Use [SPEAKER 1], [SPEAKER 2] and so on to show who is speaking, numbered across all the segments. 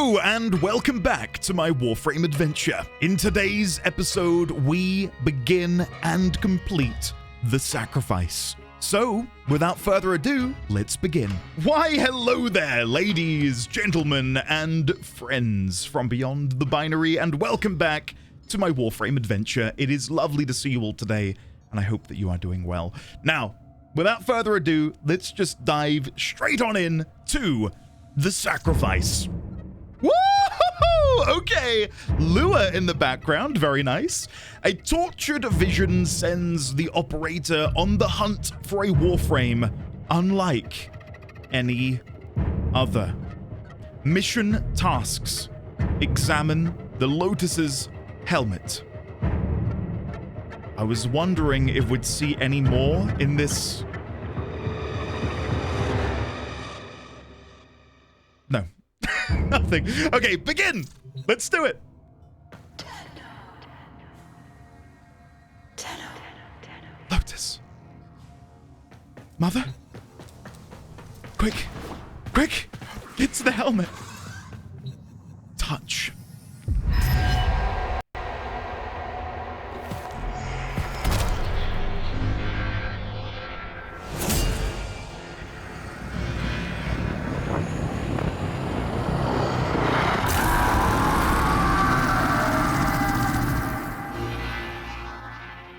[SPEAKER 1] Hello and welcome back to my Warframe adventure. In today's episode, we begin and complete the sacrifice. So, without further ado, let's begin. Why, hello there, ladies, gentlemen, and friends from beyond the binary, and welcome back to my Warframe adventure. It is lovely to see you all today, and I hope that you are doing well. Now, without further ado, let's just dive straight on in to the sacrifice. Woo-hoo-hoo! Okay, Lua in the background, very nice. A tortured vision sends the operator on the hunt for a Warframe unlike any other. Mission tasks: examine the Lotus's helmet. I was wondering if we'd see any more in this. No. Nothing. Okay, begin! Let's do it! Lotus. Mother? Quick! Quick! Get to the helmet! Touch.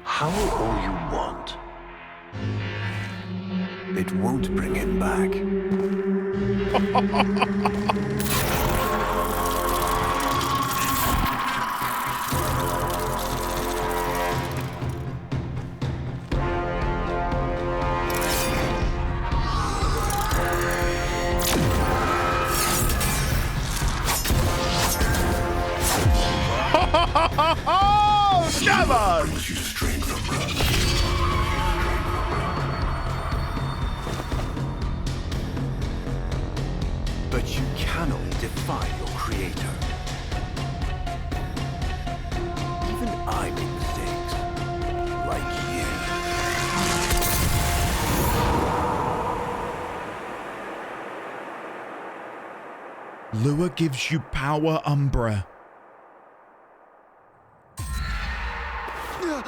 [SPEAKER 2] Howl all you want. It won't bring him back.
[SPEAKER 1] Oh, come on!
[SPEAKER 2] But you cannot defy your creator. Even I make mistakes. Like you.
[SPEAKER 1] Lua gives you power, Umbra.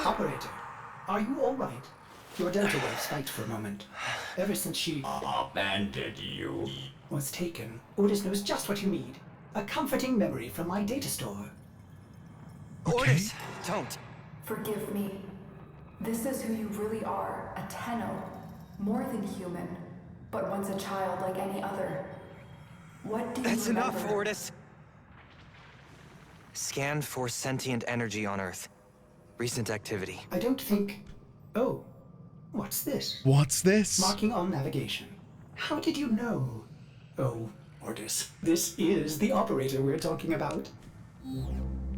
[SPEAKER 3] Operator, are you all right? Your delta wave spiked for a moment. Ever since she
[SPEAKER 4] abandoned you.
[SPEAKER 3] was taken, Ordis knows just what you need. A comforting memory from my data store.
[SPEAKER 5] Ordis, don't.
[SPEAKER 6] Forgive me. This is who you really are, a Tenno. More than human, but once a child like any other. What do you
[SPEAKER 5] That's
[SPEAKER 6] remember?
[SPEAKER 5] enough, Ordis. Scan for sentient energy on Earth. Recent activity.
[SPEAKER 3] I don't think... Oh, what's this?
[SPEAKER 1] What's this?
[SPEAKER 3] Marking on navigation. How did you know? Oh, Ordis, this is the operator we're talking about.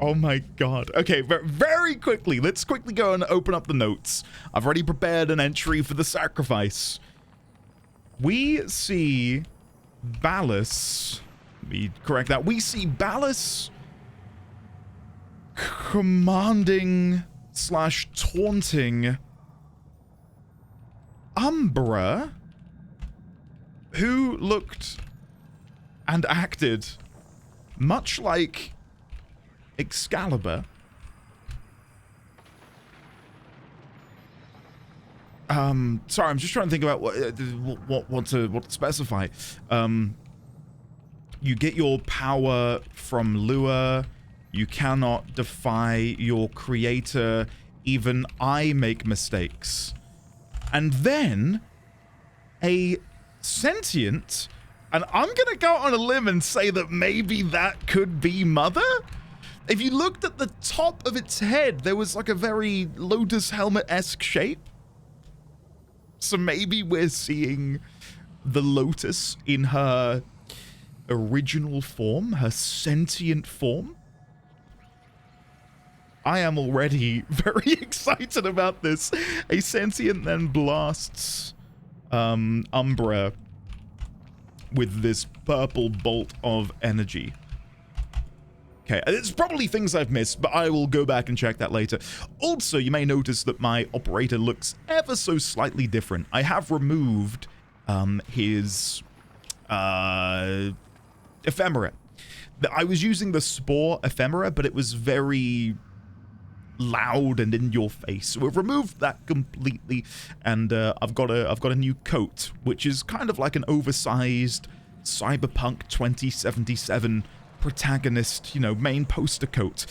[SPEAKER 1] Oh my god. Okay, very quickly, let's quickly go and open up the notes. I've already prepared an entry for the sacrifice. We see Ballas. Let me correct that. We see Ballas commanding / taunting Umbra, who looked and acted much like Excalibur. Sorry, I'm just trying to think about what to specify. You get your power from Lua. You cannot defy your creator. Even I make mistakes. And then a sentient, and I'm gonna go on a limb and say that maybe that could be Mother? If you looked at the top of its head, there was like a very Lotus helmet-esque shape. So maybe we're seeing the Lotus in her original form, her sentient form. I am already very excited about this. A sentient then blasts Umbra with this purple bolt of energy. Okay, it's probably things I've missed, but I will go back and check that later. Also, you may notice that my operator looks ever so slightly different. I have removed his ephemera. I was using the Spore Ephemera, but it was very loud and in your face. So we've removed that completely, and I've got a new coat, which is kind of like an oversized Cyberpunk 2077 protagonist, you know, main poster coat,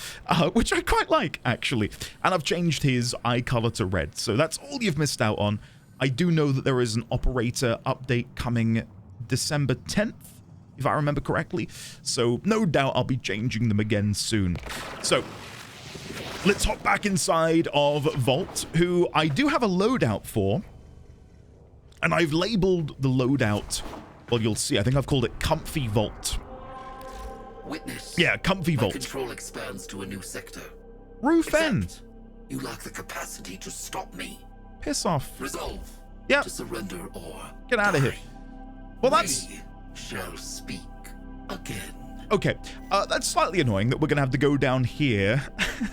[SPEAKER 1] which I quite like, actually. And I've changed his eye color to red, so that's all you've missed out on. I do know that there is an operator update coming December 10th, if I remember correctly, so no doubt I'll be changing them again soon. So let's hop back inside of Vault, who I do have a loadout for, and I've labeled the loadout, well, you'll see, I think I've called it Comfy Vault.
[SPEAKER 7] Witness.
[SPEAKER 1] Yeah, Comfy Vault.
[SPEAKER 7] Control expands to a new sector.
[SPEAKER 1] Rufen.
[SPEAKER 7] Except you lack the capacity to stop me.
[SPEAKER 1] Piss off.
[SPEAKER 7] Resolve.
[SPEAKER 1] Yep.
[SPEAKER 7] To surrender or
[SPEAKER 1] Get out of here.
[SPEAKER 7] die.
[SPEAKER 1] Well, that's...
[SPEAKER 7] We shall speak again.
[SPEAKER 1] Okay, that's slightly annoying that we're going to have to go down here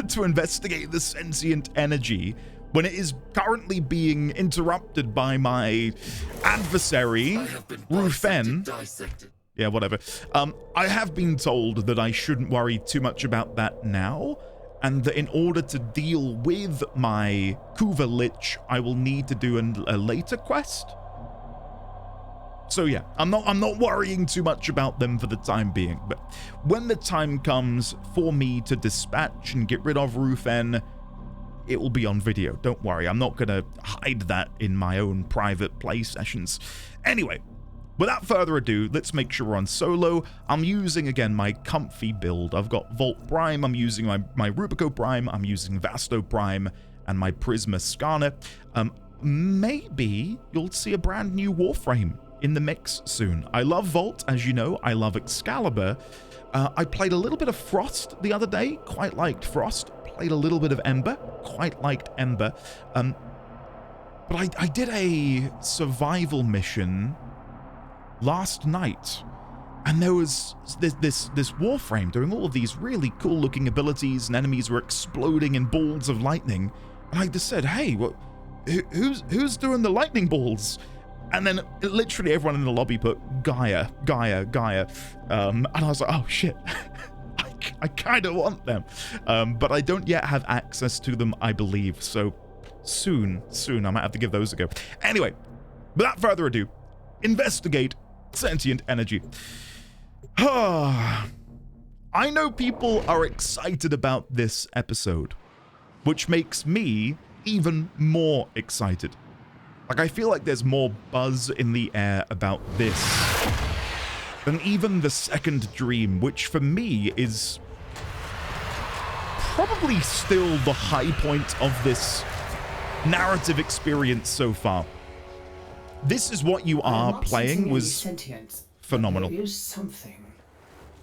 [SPEAKER 1] to investigate the sentient energy when it is currently being interrupted by my adversary,
[SPEAKER 7] I have been
[SPEAKER 1] Rufen.
[SPEAKER 7] dissected.
[SPEAKER 1] Yeah, whatever. I have been told that I shouldn't worry too much about that now, and that in order to deal with my Kuva Lich, I will need to do a later quest. So yeah, I'm not worrying too much about them for the time being, but when the time comes for me to dispatch and get rid of Rufen, it will be on video. Don't worry, I'm not gonna hide that in my own private play sessions. Anyway, without further ado, let's make sure we're on solo. I'm using, again, my comfy build. I've got Volt Prime, I'm using my Rubico Prime, I'm using Vasto Prime, and my Prisma Scanner. Maybe you'll see a brand new Warframe in the mix soon. I love Volt, as you know. I love Excalibur. I played a little bit of Frost the other day. Quite liked Frost. Played a little bit of Ember. Quite liked Ember. But I did a survival mission last night, and there was this Warframe doing all of these really cool looking abilities, and enemies were exploding in balls of lightning. And I just said, hey, who's doing the lightning balls? And then literally everyone in the lobby put Gaia. And I was like, oh shit, I kind of want them. But I don't yet have access to them, I believe. So soon, I might have to give those a go. Anyway, without further ado, investigate sentient energy. I know people are excited about this episode, which makes me even more excited. Like, I feel like there's more buzz in the air about this than even the second dream, which for me is probably still the high point of this narrative experience so far. This is what you are playing was
[SPEAKER 3] sentience,
[SPEAKER 1] phenomenal.
[SPEAKER 3] There is something.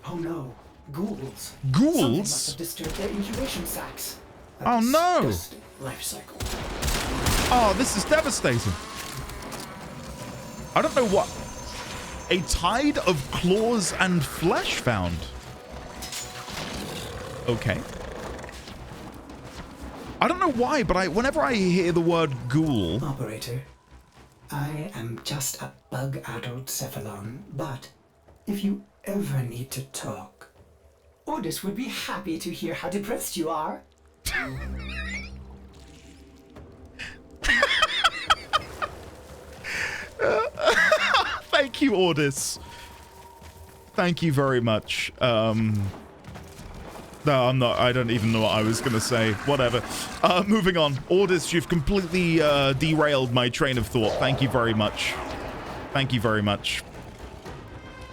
[SPEAKER 3] Oh no, ghouls.
[SPEAKER 1] Ghouls?
[SPEAKER 3] Something must have disturbed their incubation sacs.
[SPEAKER 1] Oh no!
[SPEAKER 3] Disgusting life cycle.
[SPEAKER 1] Oh, this is devastating. I don't know what. A tide of claws and flesh found. Okay. I don't know why, but whenever I hear the word ghoul...
[SPEAKER 3] Operator, I am just a bug-addled cephalon, but if you ever need to talk, Ordis would be happy to hear how depressed you are.
[SPEAKER 1] Thank you, Ordis. Thank you very much. No, I'm not. I don't even know what I was going to say. Whatever. Moving on. Ordis, you've completely derailed my train of thought. Thank you very much. Thank you very much.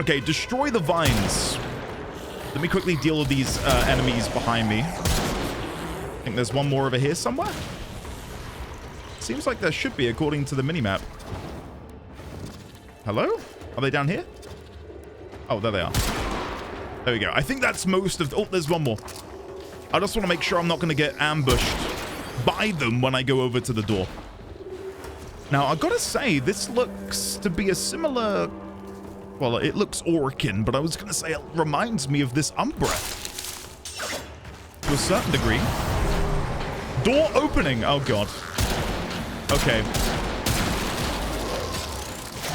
[SPEAKER 1] Okay, destroy the vines. Let me quickly deal with these enemies behind me. I think there's one more over here somewhere. Seems like there should be, according to the minimap. Hello? Are they down here? Oh, there they are. There we go. I think that's most of... Oh, there's one more. I just want to make sure I'm not going to get ambushed by them when I go over to the door. Now, I've got to say, this looks to be a similar... Well, it looks Orokin, but I was going to say it reminds me of this Umbra. To a certain degree. Door opening. Oh, God. Okay.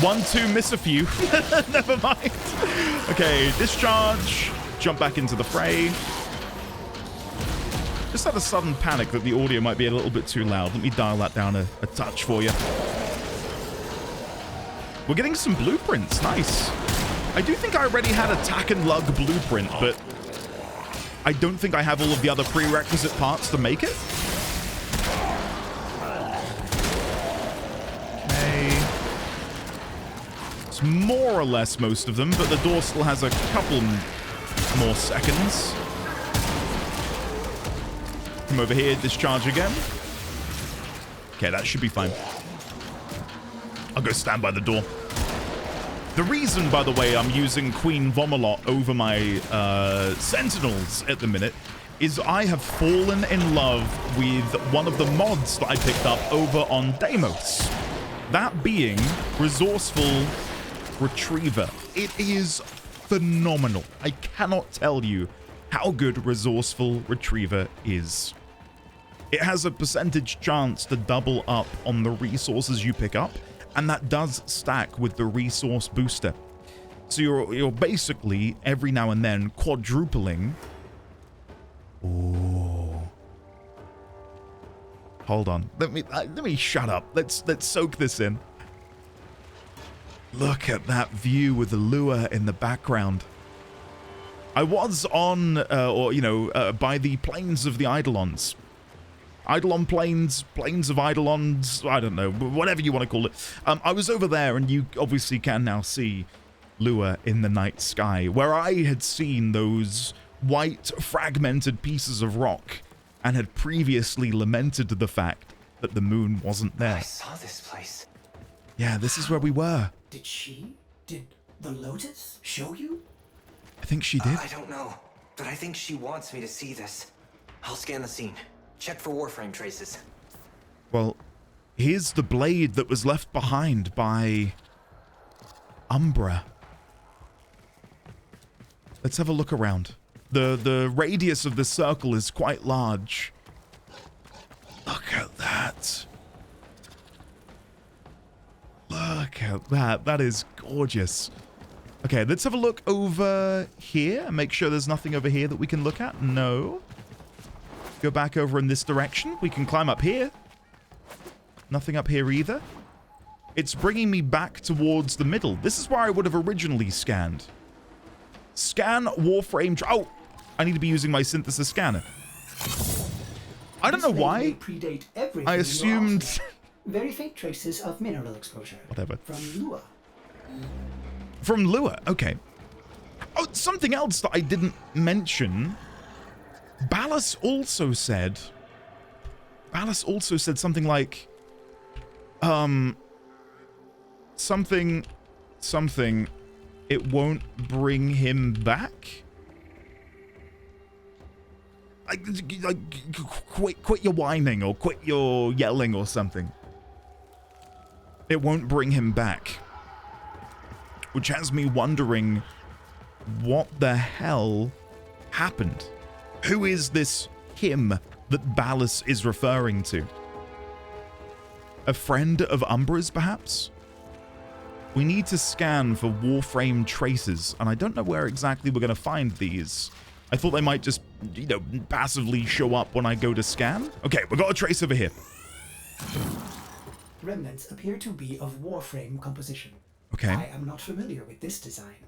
[SPEAKER 1] 1, 2, miss a few. Never mind. Okay, discharge. jump back into the fray. Just had a sudden panic that the audio might be a little bit too loud. Let me dial that down a touch for you. We're getting some blueprints. Nice. I do think I already had attack and lug blueprint, but I don't think I have all of the other prerequisite parts to make it. Okay. It's more or less most of them, but the door still has a couple more seconds. Come over here, discharge again. Okay, that should be fine. I'll go stand by the door. The reason, by the way, I'm using Queen Vomalot over my Sentinels at the minute is I have fallen in love with one of the mods that I picked up over on Deimos. That being Resourceful Retriever. It is phenomenal. I cannot tell you how good Resourceful Retriever is. It has a percentage chance to double up on the resources you pick up, and that does stack with the resource booster. So you're basically every now and then quadrupling. Oh, hold on. Let me shut up. Let's soak this in. Look at that view with the lure in the background. I was on, by the plains of the Eidolons. Eidolon plains of Eidolons, I don't know, whatever you want to call it. I was over there, and you obviously can now see Lua in the night sky, where I had seen those white fragmented pieces of rock and had previously lamented the fact that the moon wasn't there.
[SPEAKER 5] I saw this place.
[SPEAKER 1] Yeah, this is where we were.
[SPEAKER 3] Did the Lotus show you?
[SPEAKER 1] I think she did.
[SPEAKER 5] I don't know, but I think she wants me to see this. I'll scan the scene. Check for Warframe traces.
[SPEAKER 1] Well, here's the blade that was left behind by Umbra. Let's have a look around. The radius of this circle is quite large. Look at that. Look at that. That is gorgeous. Okay, let's have a look over here and make sure there's nothing over here that we can look at. No. Go back over in this direction. We can climb up here. Nothing up here either. It's bringing me back towards the middle. This is where I would have originally scanned. Scan Warframe. Oh, I need to be using my synthesis scanner. I don't know why. I assumed...
[SPEAKER 3] Very faint traces of mineral exposure.
[SPEAKER 1] Whatever.
[SPEAKER 3] From Lua.
[SPEAKER 1] From Lua, okay. Oh, something else that I didn't mention. Ballas also said something like, something, it won't bring him back. Like quit your whining or quit your yelling or something. It won't bring him back. Which has me wondering what the hell happened. Who is this him that Ballas is referring to? A friend of Umbra's, perhaps? We need to scan for Warframe traces, and I don't know where exactly we're going to find these. I thought they might just, passively show up when I go to scan. Okay, we got a trace over here.
[SPEAKER 3] Remnants appear to be of Warframe composition.
[SPEAKER 1] Okay.
[SPEAKER 3] I am not familiar with this design.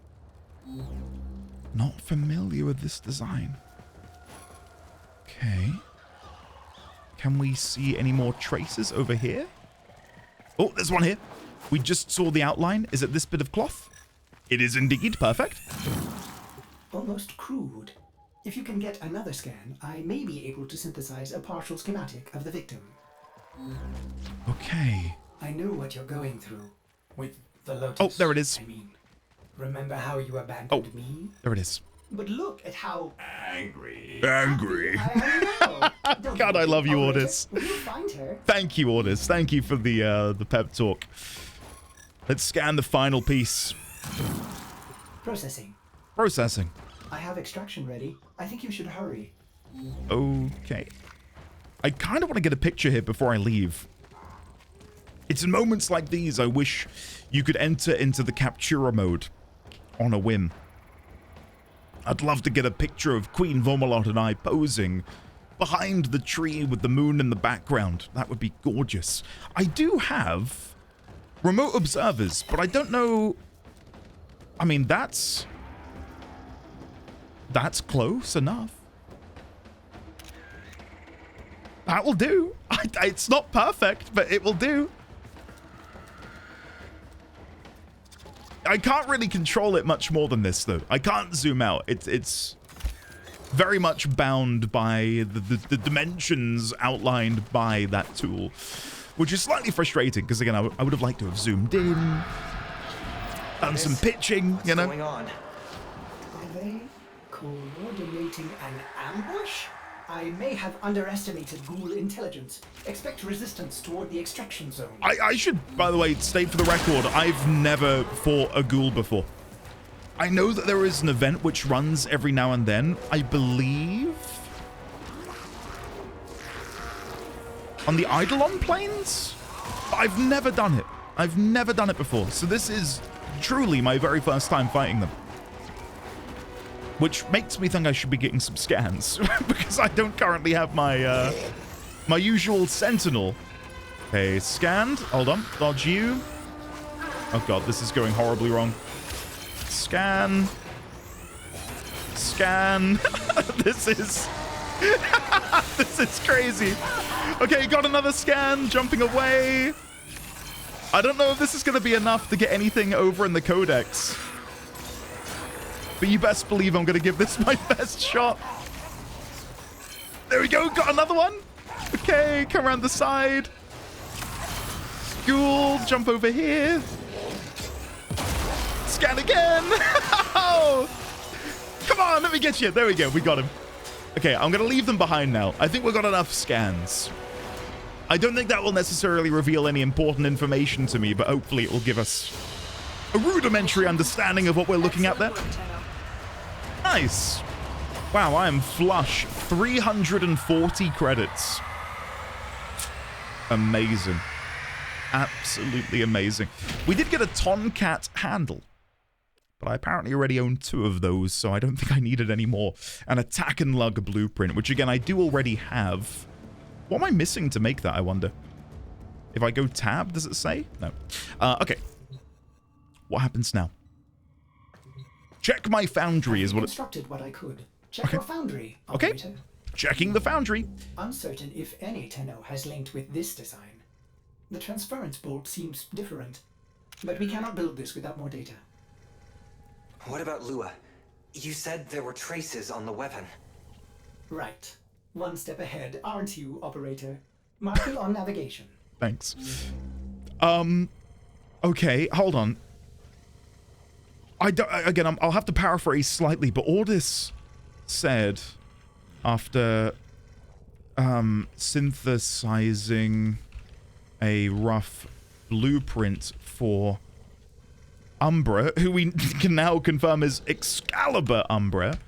[SPEAKER 1] Not familiar with this design. Okay. Can we see any more traces over here? Oh, there's one here. We just saw the outline. Is it this bit of cloth? It is indeed. Perfect.
[SPEAKER 3] Almost crude. If you can get another scan, I may be able to synthesize a partial schematic of the victim.
[SPEAKER 1] Okay.
[SPEAKER 3] I know what you're going through with the Lotus.
[SPEAKER 1] Oh, there it is.
[SPEAKER 3] I mean, remember how you abandoned me?
[SPEAKER 1] There it is.
[SPEAKER 3] But look at how
[SPEAKER 4] Angry.
[SPEAKER 3] I know.
[SPEAKER 1] God, I love you, Ordis.
[SPEAKER 3] Will you find her?
[SPEAKER 1] Thank you, Ordis. Thank you for the pep talk. Let's scan the final piece.
[SPEAKER 3] Processing.
[SPEAKER 1] Processing.
[SPEAKER 3] I have extraction ready. I think you should hurry.
[SPEAKER 1] Okay. I kind of want to get a picture here before I leave. It's in moments like these I wish you could enter into the Captura mode on a whim. I'd love to get a picture of Queen Vomalot and I posing behind the tree with the moon in the background. That would be gorgeous. I do have remote observers, but I don't know. I mean, that's close enough. That will do. It's not perfect, but it will do. I can't really control it much more than this, though. I can't zoom out. It's very much bound by the dimensions outlined by that tool, which is slightly frustrating because, again, I would have liked to have zoomed in, done some pitching, you know.
[SPEAKER 5] What's going on?
[SPEAKER 3] Are they coordinating an ambush? I may have underestimated ghoul intelligence. Expect resistance toward the extraction zone.
[SPEAKER 1] I should, by the way, state for the record, I've never fought a ghoul before. I know that there is an event which runs every now and then, I believe, on the Eidolon plains? But I've never done it. I've never done it before. So this is truly my very first time fighting them. Which makes me think I should be getting some scans because I don't currently have my my usual sentinel. Okay, scanned. Hold on. Dodge you. Oh god, this is going horribly wrong. Scan. Scan. This is this is crazy. Okay, got another scan. Jumping away. I don't know if this is going to be enough to get anything over in the codex. But you best believe I'm going to give this my best shot. There we go. Got another one. Okay, come around the side. Ghoul, jump over here. Scan again. Oh, come on, let me get you. There we go. We got him. Okay, I'm going to leave them behind now. I think we've got enough scans. I don't think that will necessarily reveal any important information to me, but hopefully it will give us a rudimentary understanding of what we're looking at there. Nice. Wow, I am flush. 340 credits. Amazing. Absolutely amazing. We did get a Tonkat handle, but I apparently already own 2 of those, so I don't think I needed any more. An attack and lug blueprint, which again, I do already have. What am I missing to make that, I wonder? If I go tab, does it say? No. Okay. What happens now? Check my foundry is what it...
[SPEAKER 3] Constructed what I could. Check your foundry,
[SPEAKER 1] Okay.
[SPEAKER 3] operator.
[SPEAKER 1] Checking the foundry.
[SPEAKER 3] Uncertain if any Tenno has linked with this design. The transference bolt seems different, but we cannot build this without more data.
[SPEAKER 5] What about Lua? You said there were traces on the weapon.
[SPEAKER 3] Right. One step ahead, aren't you, operator? Marker on navigation.
[SPEAKER 1] Thanks. Okay, hold on. I'll have to paraphrase slightly, but Ordis said after synthesizing a rough blueprint for Umbra, who we can now confirm is Excalibur Umbra.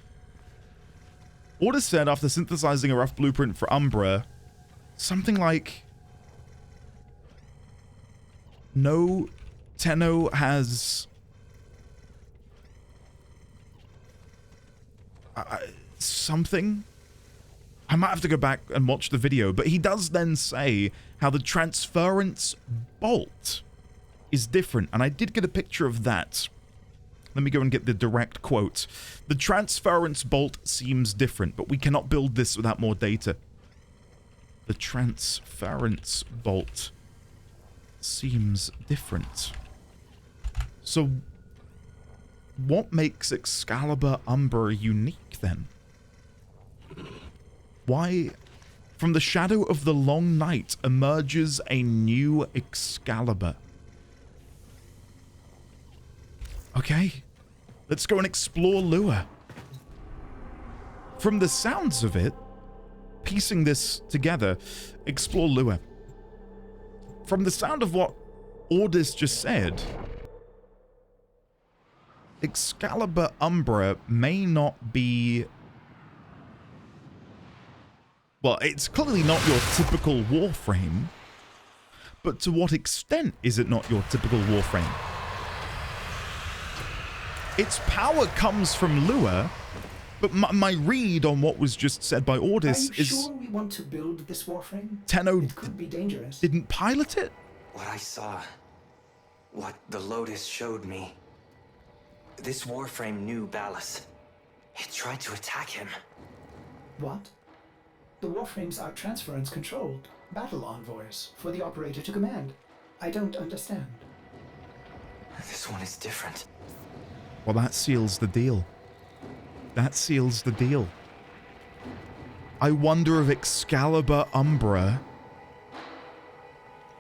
[SPEAKER 1] Ordis said after synthesizing a rough blueprint for Umbra, something like, no Tenno has something. I might have to go back and watch the video, but he does then say how the transference bolt is different, and I did get a picture of that. Let me go and get the direct quote. The transference bolt seems different, but we cannot build this without more data. The transference bolt seems different. So what makes Excalibur Umbra unique then? Why, from the shadow of the long night emerges a new Excalibur? Okay, let's go and explore Lua. From the sounds of it, piecing this together, explore Lua. From the sound of what Ordis just said, Excalibur Umbra may not be... Well, it's clearly not your typical Warframe, but to what extent is it not your typical Warframe? Its power comes from Lua, But my read on what was just said by Ordis
[SPEAKER 3] Are you
[SPEAKER 1] is
[SPEAKER 3] sure we want to build this Warframe?
[SPEAKER 1] Tenno
[SPEAKER 3] It could be dangerous.
[SPEAKER 1] didn't pilot it?
[SPEAKER 5] What I saw, what the Lotus showed me, this Warframe knew Ballas. It tried to attack him.
[SPEAKER 3] What? The Warframes are transference controlled battle envoys for the operator to command. I don't understand.
[SPEAKER 5] This one is different.
[SPEAKER 1] Well, that seals the deal. That seals the deal. I wonder if Excalibur Umbra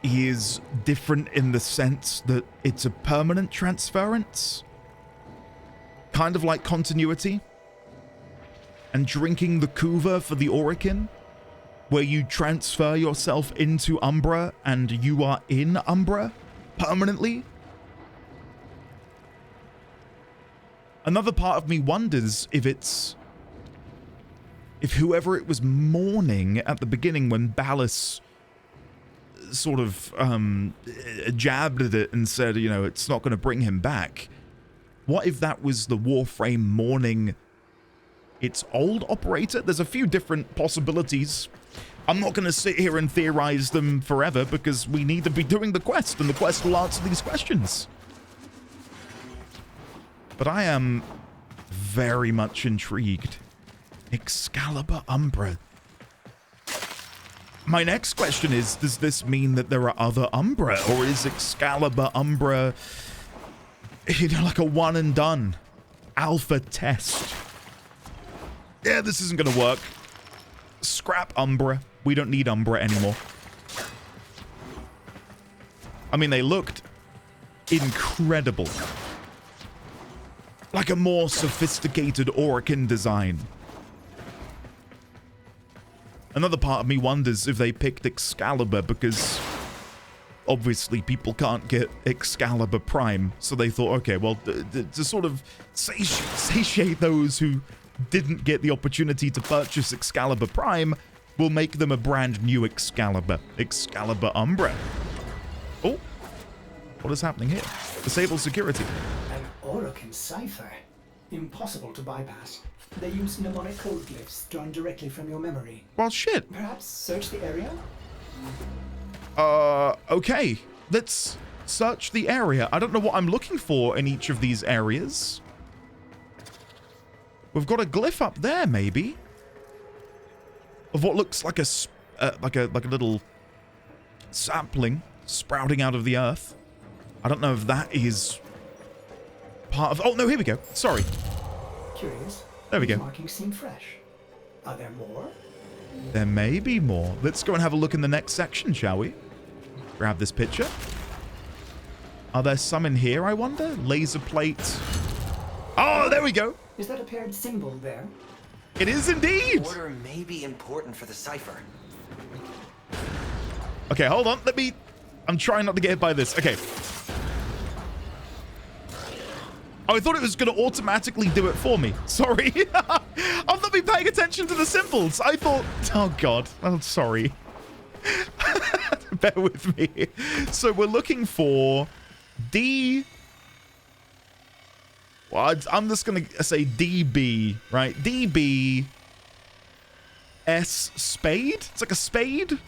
[SPEAKER 1] is different in the sense that it's a permanent transference. Kind of like continuity. And drinking the Kuva for the Orokin, where you transfer yourself into Umbra and you are in Umbra permanently. Another part of me wonders if whoever it was mourning at the beginning when Ballas sort of jabbed at it and said, you know, it's not going to bring him back. What if that was the Warframe mourning its old operator? There's a few different possibilities. I'm not going to sit here and theorize them forever because we need to be doing the quest, and the quest will answer these questions. But I am very much intrigued. Excalibur Umbra. My next question is, does this mean that there are other Umbra, or is Excalibur Umbra, you know, like a one and done alpha test? Yeah, this isn't going to work. Scrap Umbra. We don't need Umbra anymore. I mean, they looked incredible. Like a more sophisticated Orokin design. Another part of me wonders if they picked Excalibur because obviously people can't get Excalibur Prime, so they thought, okay, well, to sort of satiate those who didn't get the opportunity to purchase Excalibur Prime, we'll make them a brand new Excalibur Umbra. Oh, what is happening here? Disable security.
[SPEAKER 3] An Orokin cipher. Impossible to bypass. They use mnemonic code glyphs drawn directly from your memory.
[SPEAKER 1] Well, shit.
[SPEAKER 3] Perhaps search the area?
[SPEAKER 1] Okay. Let's search the area. I don't know what I'm looking for in each of these areas. We've got a glyph up there, maybe, of what looks like a little sapling sprouting out of the earth. I don't know if that is part of... Oh, no, here we go. Sorry.
[SPEAKER 3] Curious.
[SPEAKER 1] There we go.
[SPEAKER 3] These markings seem fresh. Are there more?
[SPEAKER 1] There may be more. Let's go and have a look in the next section, shall we? Grab this picture. Are there some in here, I wonder? Laser plate. Oh, there we go.
[SPEAKER 3] Is that a paired symbol there?
[SPEAKER 1] It is indeed.
[SPEAKER 5] Order may be important for the cipher.
[SPEAKER 1] Okay, hold on. I'm trying not to get hit by this. Okay. Oh, I thought it was going to automatically do it for me. Sorry. I've not been paying attention to the symbols. I thought... Oh, God. I'm sorry. Bear with me. So we're looking for D... Well, I'm just going to say DB, right? DB... S spade? It's like a spade?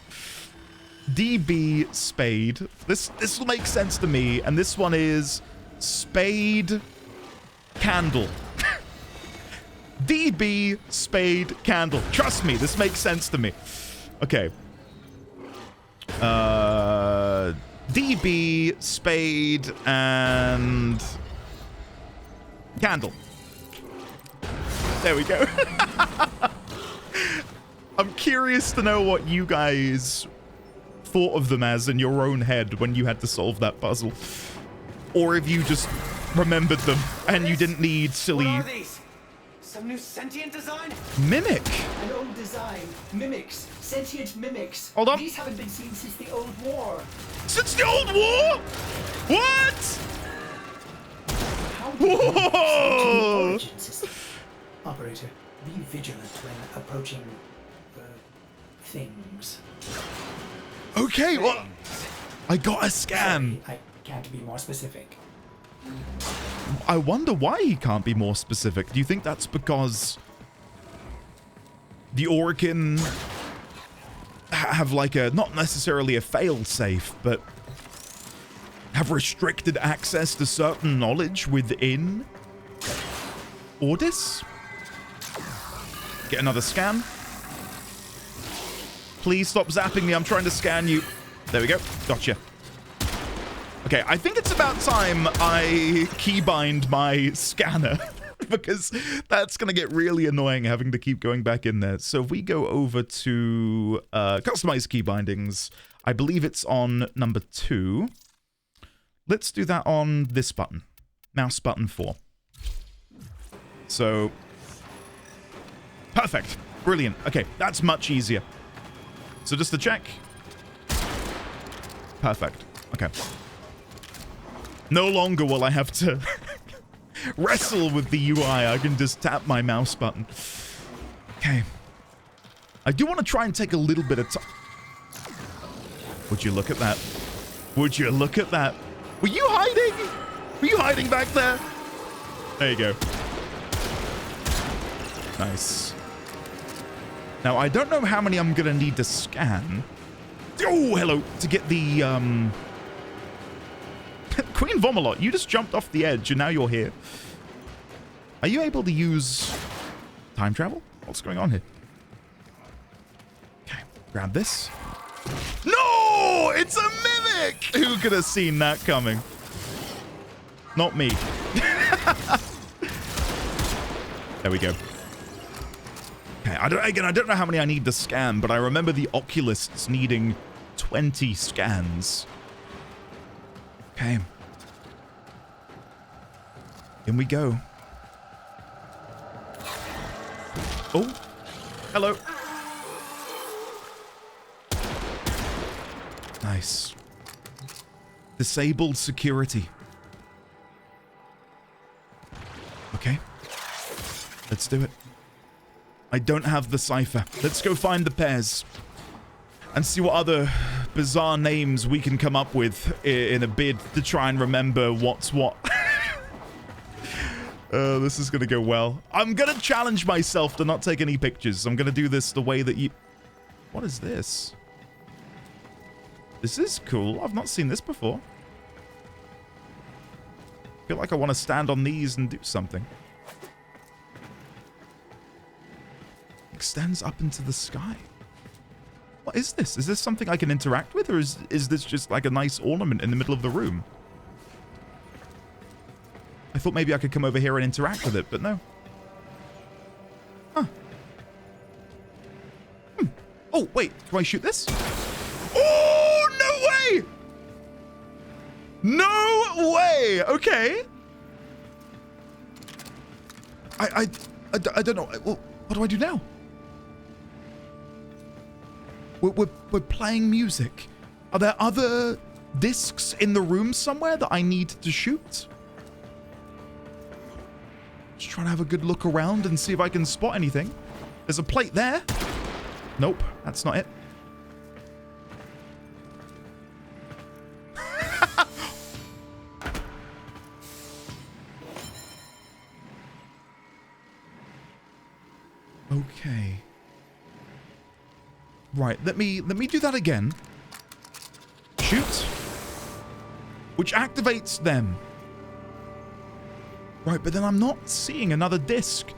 [SPEAKER 1] DB spade. This will make sense to me. And this one is spade... candle. DB spade candle. Trust me, this makes sense to me. Okay. DB spade and candle. There we go. I'm curious to know what you guys thought of them as in your own head when you had to solve that puzzle. Or if you just remembered them and you didn't need silly...
[SPEAKER 5] What are these? Some new sentient design?
[SPEAKER 1] Mimic.
[SPEAKER 3] An old design. Mimics. Sentient mimics.
[SPEAKER 1] Hold on.
[SPEAKER 3] These haven't been seen since the old war.
[SPEAKER 1] Since the old war? What?
[SPEAKER 3] How do you
[SPEAKER 1] Whoa!
[SPEAKER 3] origin system? Operator, be vigilant when approaching things.
[SPEAKER 1] Okay, well, I got a scan.
[SPEAKER 3] Sorry, I can't be more specific.
[SPEAKER 1] I wonder why he can't be more specific. Do you think that's because the Orokin have like a, not necessarily a fail-safe, but have restricted access to certain knowledge within Ordis. Get another scan. Please stop zapping me. I'm trying to scan you. There we go. Gotcha. Okay, I think it's about time I keybind my scanner because that's going to get really annoying having to keep going back in there. So if we go over to customize key bindings, I believe it's on number 2. Let's do that on this button, mouse button 4. So, perfect. Brilliant. Okay, that's much easier. So just to check. Perfect. Okay. No longer will I have to wrestle with the UI. I can just tap my mouse button. Okay. I do want to try and take a little bit of time. Would you look at that? Would you look at that? Were you hiding? Were you hiding back there? There you go. Nice. Now, I don't know how many I'm going to need to scan. Oh, hello. To get the, Queen Vomalot, you just jumped off the edge and now you're here. Are you able to use time travel? What's going on here? Okay, grab this. No! It's a mimic! Who could have seen that coming? Not me. There we go. Okay, I don't know how many I need to scan, but I remember the oculists needing 20 scans. Okay. In we go. Oh, hello. Nice. Disabled security. Okay. Let's do it. I don't have the cipher. Let's go find the pairs and see what other bizarre names we can come up with in a bid to try and remember what's what. This is going to go well. I'm going to challenge myself to not take any pictures. I'm going to do this the way that you... What is this? This is cool. I've not seen this before. I feel like I want to stand on these and do something. Extends up into the sky. What is this? Is this something I can interact with, or is this just like a nice ornament in the middle of the room? I thought maybe I could come over here and interact with it, but no. Huh. Oh, wait. Do I shoot this? Oh, no way! No way! Okay. I don't know. Well, what do I do now? We're playing music. Are there other discs in the room somewhere that I need to shoot? Just trying to have a good look around and see if I can spot anything. There's a plate there. Nope, that's not it. Okay. Right, let me do that again. Shoot. Which activates them. Right, but then I'm not seeing another disc.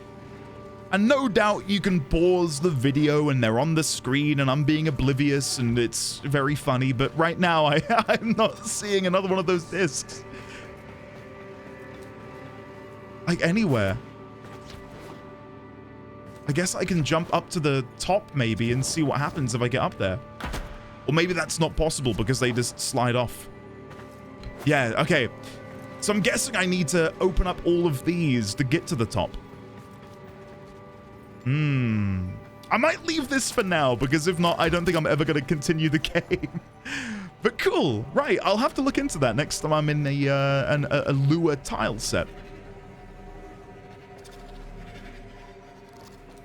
[SPEAKER 1] And no doubt you can pause the video and they're on the screen and I'm being oblivious and it's very funny, but right now I'm not seeing another one of those discs. Like anywhere. I guess I can jump up to the top maybe and see what happens if I get up there. Or maybe that's not possible because they just slide off. Yeah, okay. So I'm guessing I need to open up all of these to get to the top. I might leave this for now because if not, I don't think I'm ever going to continue the game. But cool. Right, I'll have to look into that next time I'm in a lure tile set.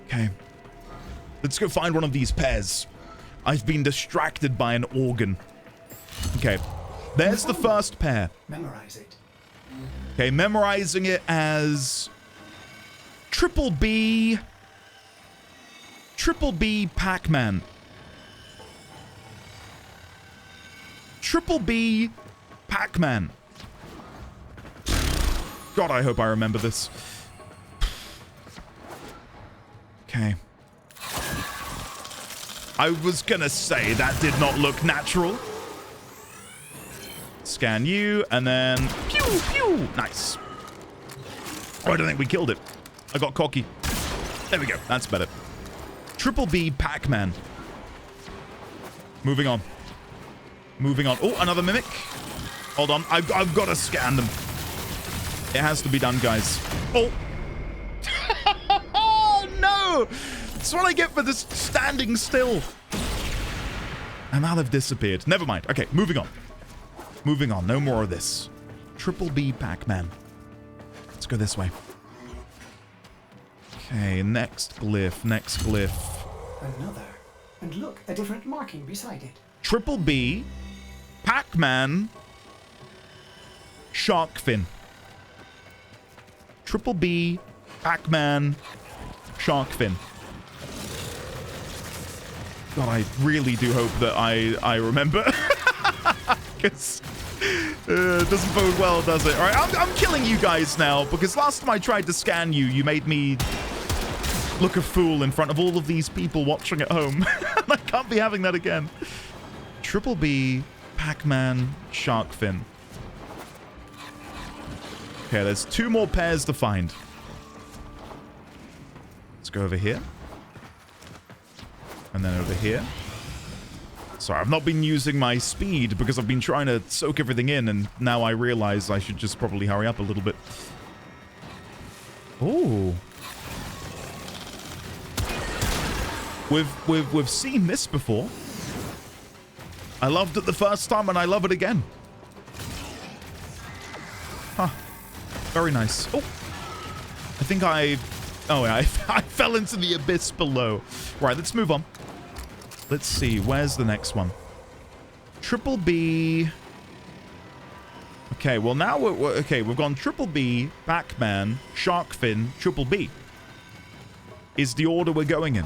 [SPEAKER 1] Okay. Let's go find one of these pairs. I've been distracted by an organ. Okay. There's the first pair.
[SPEAKER 3] Memorize it.
[SPEAKER 1] Okay, memorizing it as... Triple B... Triple B Pac-Man. Triple B Pac-Man. God, I hope I remember this. Okay. I was gonna say that did not look natural. Scan you, and then pew, pew. Nice. Oh, I don't think we killed it. I got cocky. There we go. That's better. Triple B Pac-Man. Moving on. Moving on. Oh, another mimic. Hold on. I've got to scan them. It has to be done, guys. Oh. Oh, no. That's what I get for this standing still. And now they've disappeared. Never mind. Okay, moving on. Moving on. No more of this. Triple B Pac-Man. Let's go this way. Okay, next glyph. Next glyph.
[SPEAKER 3] Another. And look, a different marking beside it.
[SPEAKER 1] Triple B, Pac-Man, shark fin. Triple B, Pac-Man, shark fin. God, I really do hope that I remember. Because it doesn't bode well, does it? All right, I'm killing you guys now, because last time I tried to scan you, you made me look a fool in front of all of these people watching at home. I can't be having that again. Triple B, Pac-Man, shark fin. Okay, there's 2 more pairs to find. Let's go over here. And then over here. Sorry, I've not been using my speed because I've been trying to soak everything in, and now I realize I should just probably hurry up a little bit. Oh. We've seen this before. I loved it the first time, and I love it again. Huh. Very nice. Oh. I think oh, yeah, I fell into the abyss below. Right, let's move on. Let's see. Where's the next one? Triple B. Okay, well, now we're okay, we've gone Triple B, Pac-Man, Shark Fin, Triple B. Is the order we're going in.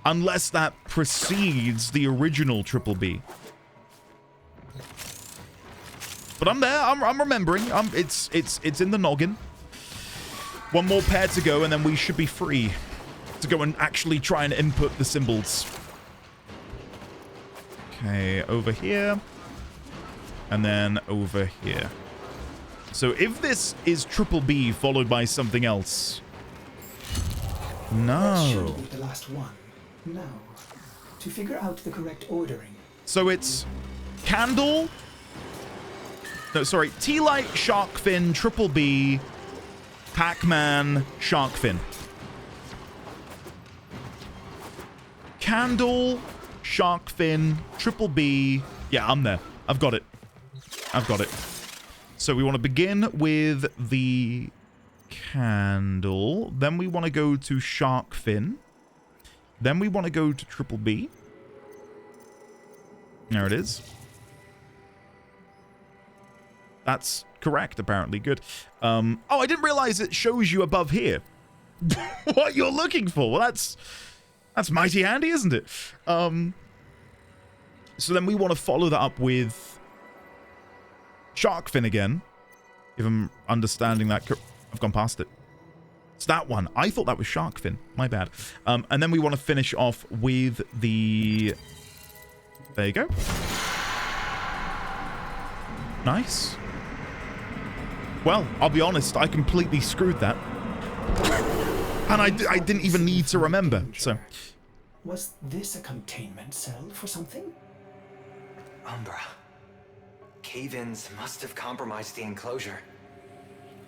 [SPEAKER 1] Unless that precedes the original Triple B. But I'm there. I'm remembering. It's in the noggin. 1 more pair to go, and then we should be free to go and actually try and input the symbols. Okay, over here. And then over here. So if this is Triple B followed by something else.
[SPEAKER 3] That
[SPEAKER 1] No.
[SPEAKER 3] should be the last one. Now, to figure out the correct ordering.
[SPEAKER 1] So it's Candle. No, sorry. T-Light, Shark Fin, Triple B, Pac-Man, Shark Fin. Candle, Shark Fin, Triple B. Yeah, I'm there. I've got it. I've got it. So we want to begin with the Candle. Then we want to go to Shark Fin. Then we want to go to Triple B. There it is. That's correct, apparently. Good. Oh, I didn't realize it shows you above here what you're looking for. Well, that's mighty handy, isn't it? So then we want to follow that up with Shark Fin again. If I'm understanding that. I've gone past it. It's that one. I thought that was Shark Fin. My bad. And then we want to finish off with the... There you go. Nice. Well, I'll be honest. I completely screwed that. And I didn't even need to remember. So...
[SPEAKER 3] Was this a containment cell for something?
[SPEAKER 5] Umbra. Cave-ins must have compromised the enclosure.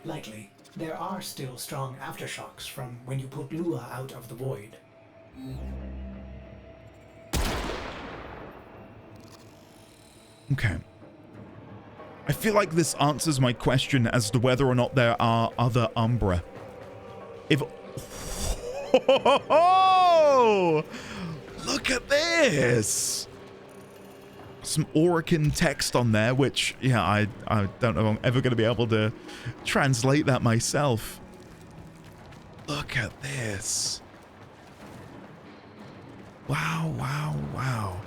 [SPEAKER 3] Likely. There are still strong aftershocks from when you put Lua out of the void.
[SPEAKER 1] Okay. I feel like this answers my question as to whether or not there are other Umbra. If... Oh! Look at this! Some Orokin text on there, which, yeah, I don't know if I'm ever going to be able to translate that myself. Look at this. Wow, wow, wow.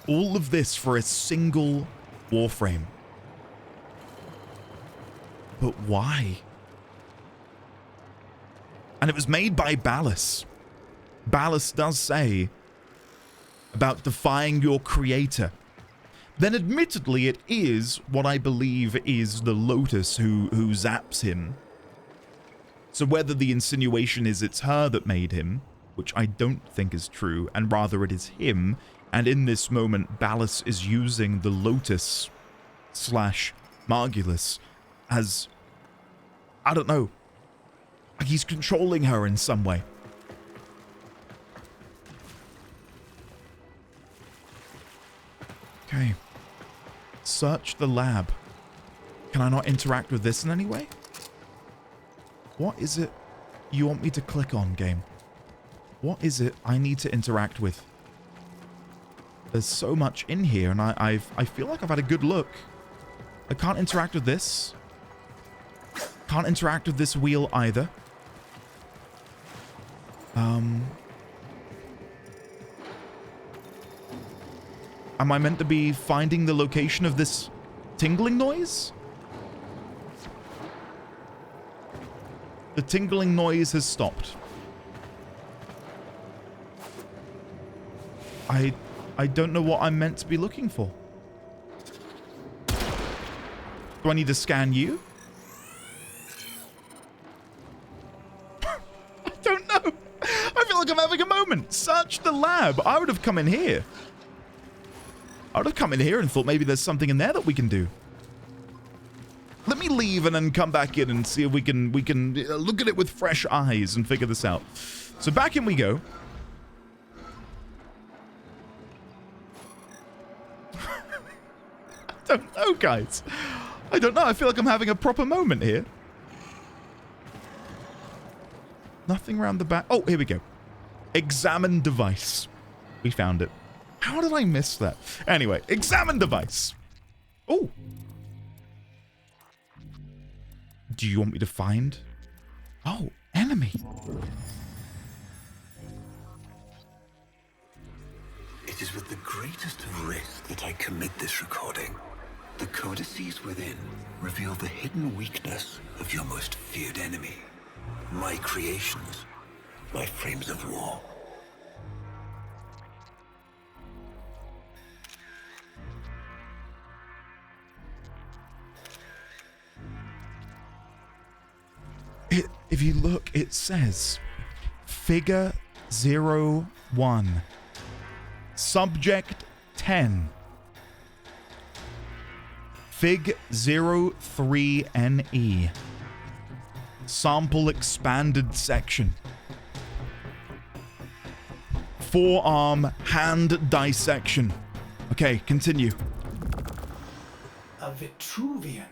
[SPEAKER 1] All of this for a single Warframe. But why? And it was made by Ballas. Ballas does say about defying your creator. Then admittedly it is what I believe is the Lotus who zaps him. So whether the insinuation is it's her that made him, which I don't think is true, and rather it is him, and in this moment Ballas is using the Lotus / Margulis as, I don't know, like he's controlling her in some way. Okay. Search the lab. Can I not interact with this in any way? What is it you want me to click on, game? What is it I need to interact with? There's so much in here, and I feel like I've had a good look. I can't interact with this. Can't interact with this wheel either. Am I meant to be finding the location of this tingling noise? The tingling noise has stopped. I don't know what I'm meant to be looking for. Do I need to scan you? I don't know. I feel like I'm having a moment. Search the lab. I would have come in here. I would have come in here and thought maybe there's something in there that we can do. Let me leave and then come back in and see if we can look at it with fresh eyes and figure this out. So back in we go. I don't know, guys. I don't know. I feel like I'm having a proper moment here. Nothing around the back. Oh, here we go. Examine device. We found it. How did I miss that? Anyway, examine device. Oh. Do you want me to find? Oh, enemy.
[SPEAKER 2] It is with the greatest of risk that I commit this recording. The codices within reveal the hidden weakness of your most feared enemy. My creations, my frames of war.
[SPEAKER 1] If you look, it says Figure 01. Subject 10. Fig 03NE. Sample expanded section. Forearm hand dissection. Okay, continue.
[SPEAKER 3] A Vitruvian.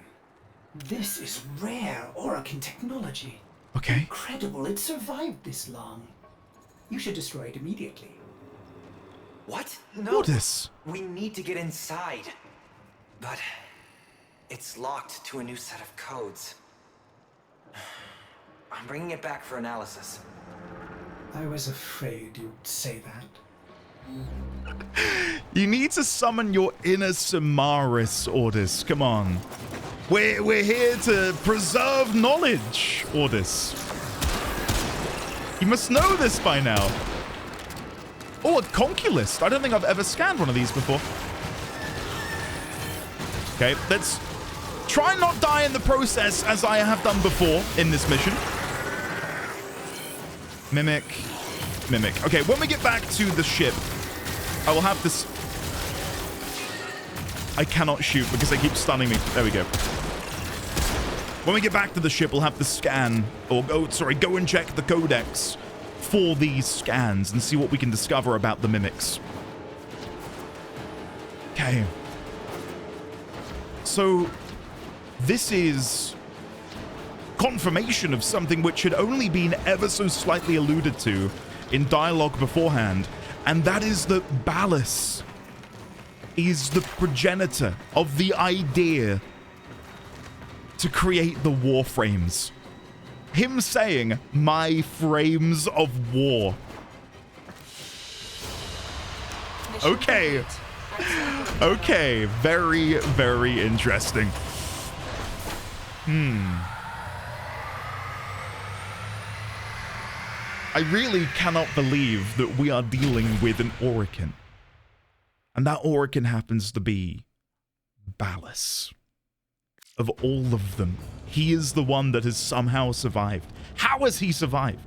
[SPEAKER 3] This is rare Orokin technology.
[SPEAKER 1] Okay.
[SPEAKER 3] Incredible it survived this long. You should destroy it immediately.
[SPEAKER 5] What? No.
[SPEAKER 1] Ordis.
[SPEAKER 5] We need to get inside. But it's locked to a new set of codes. I'm bringing it back for analysis.
[SPEAKER 3] I was afraid you'd say that.
[SPEAKER 1] You need to summon your inner Samaris, Ordis. Come on. We're here to preserve knowledge, Ordis. You must know this by now. Oh, a Conculist. I don't think I've ever scanned one of these before. Okay, let's try not die in the process as I have done before in this mission. Mimic. Mimic. Okay, when we get back to the ship, I will have this... I cannot shoot because they keep stunning me. There we go. When we get back to the ship, we'll have the scan, or go and check the codex for these scans and see what we can discover about the mimics. Okay. So, this is confirmation of something which had only been ever so slightly alluded to in dialogue beforehand, and that is that Ballas is the progenitor of the idea to create the Warframes. Him saying, my frames of war. Okay. Okay, very, very interesting. I really cannot believe that we are dealing with an Orokin. And that Orokin happens to be Ballas. Of all of them, he is the one that has somehow survived. How has he survived?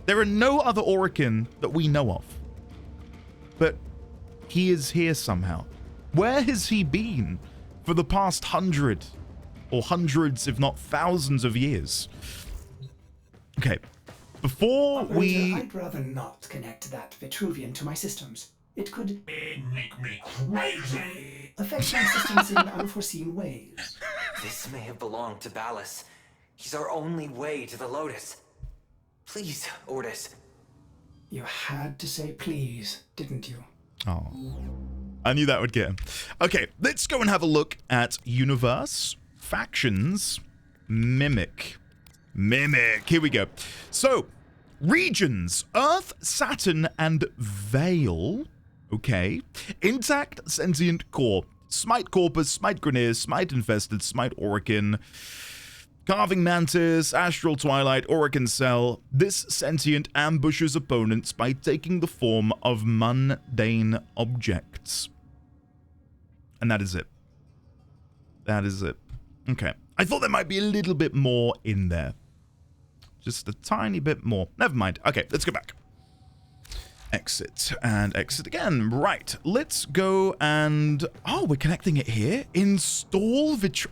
[SPEAKER 1] There are no other Orokin that we know of. But he is here somehow. Where has he been for the past 100 or hundreds, if not thousands of years? Okay, before we...
[SPEAKER 3] I'd rather not connect that Vitruvian to my systems. It could
[SPEAKER 7] Make me crazy.
[SPEAKER 3] affect my systems in unforeseen ways.
[SPEAKER 5] This may have belonged to Ballas. He's our only way to the Lotus. Please, Ordis.
[SPEAKER 3] You had to say please, didn't you?
[SPEAKER 1] Oh, I knew that would get him. Okay, let's go and have a look at Universe, Factions, Mimic. Here we go. So, regions, Earth, Saturn, and Vale. Okay. Intact, sentient core. Smite Corpus, Smite Grineer, Smite Infested, Smite Orokin, Carving Mantis, Astral Twilight, Orokin Cell. This sentient ambushes opponents by taking the form of mundane objects. And that is it. That is it. Okay. I thought there might be a little bit more in there. Just a tiny bit more. Never mind. Okay, let's go back. Exit and exit again. Right, let's go and... Oh, we're connecting it here. Install Vitru...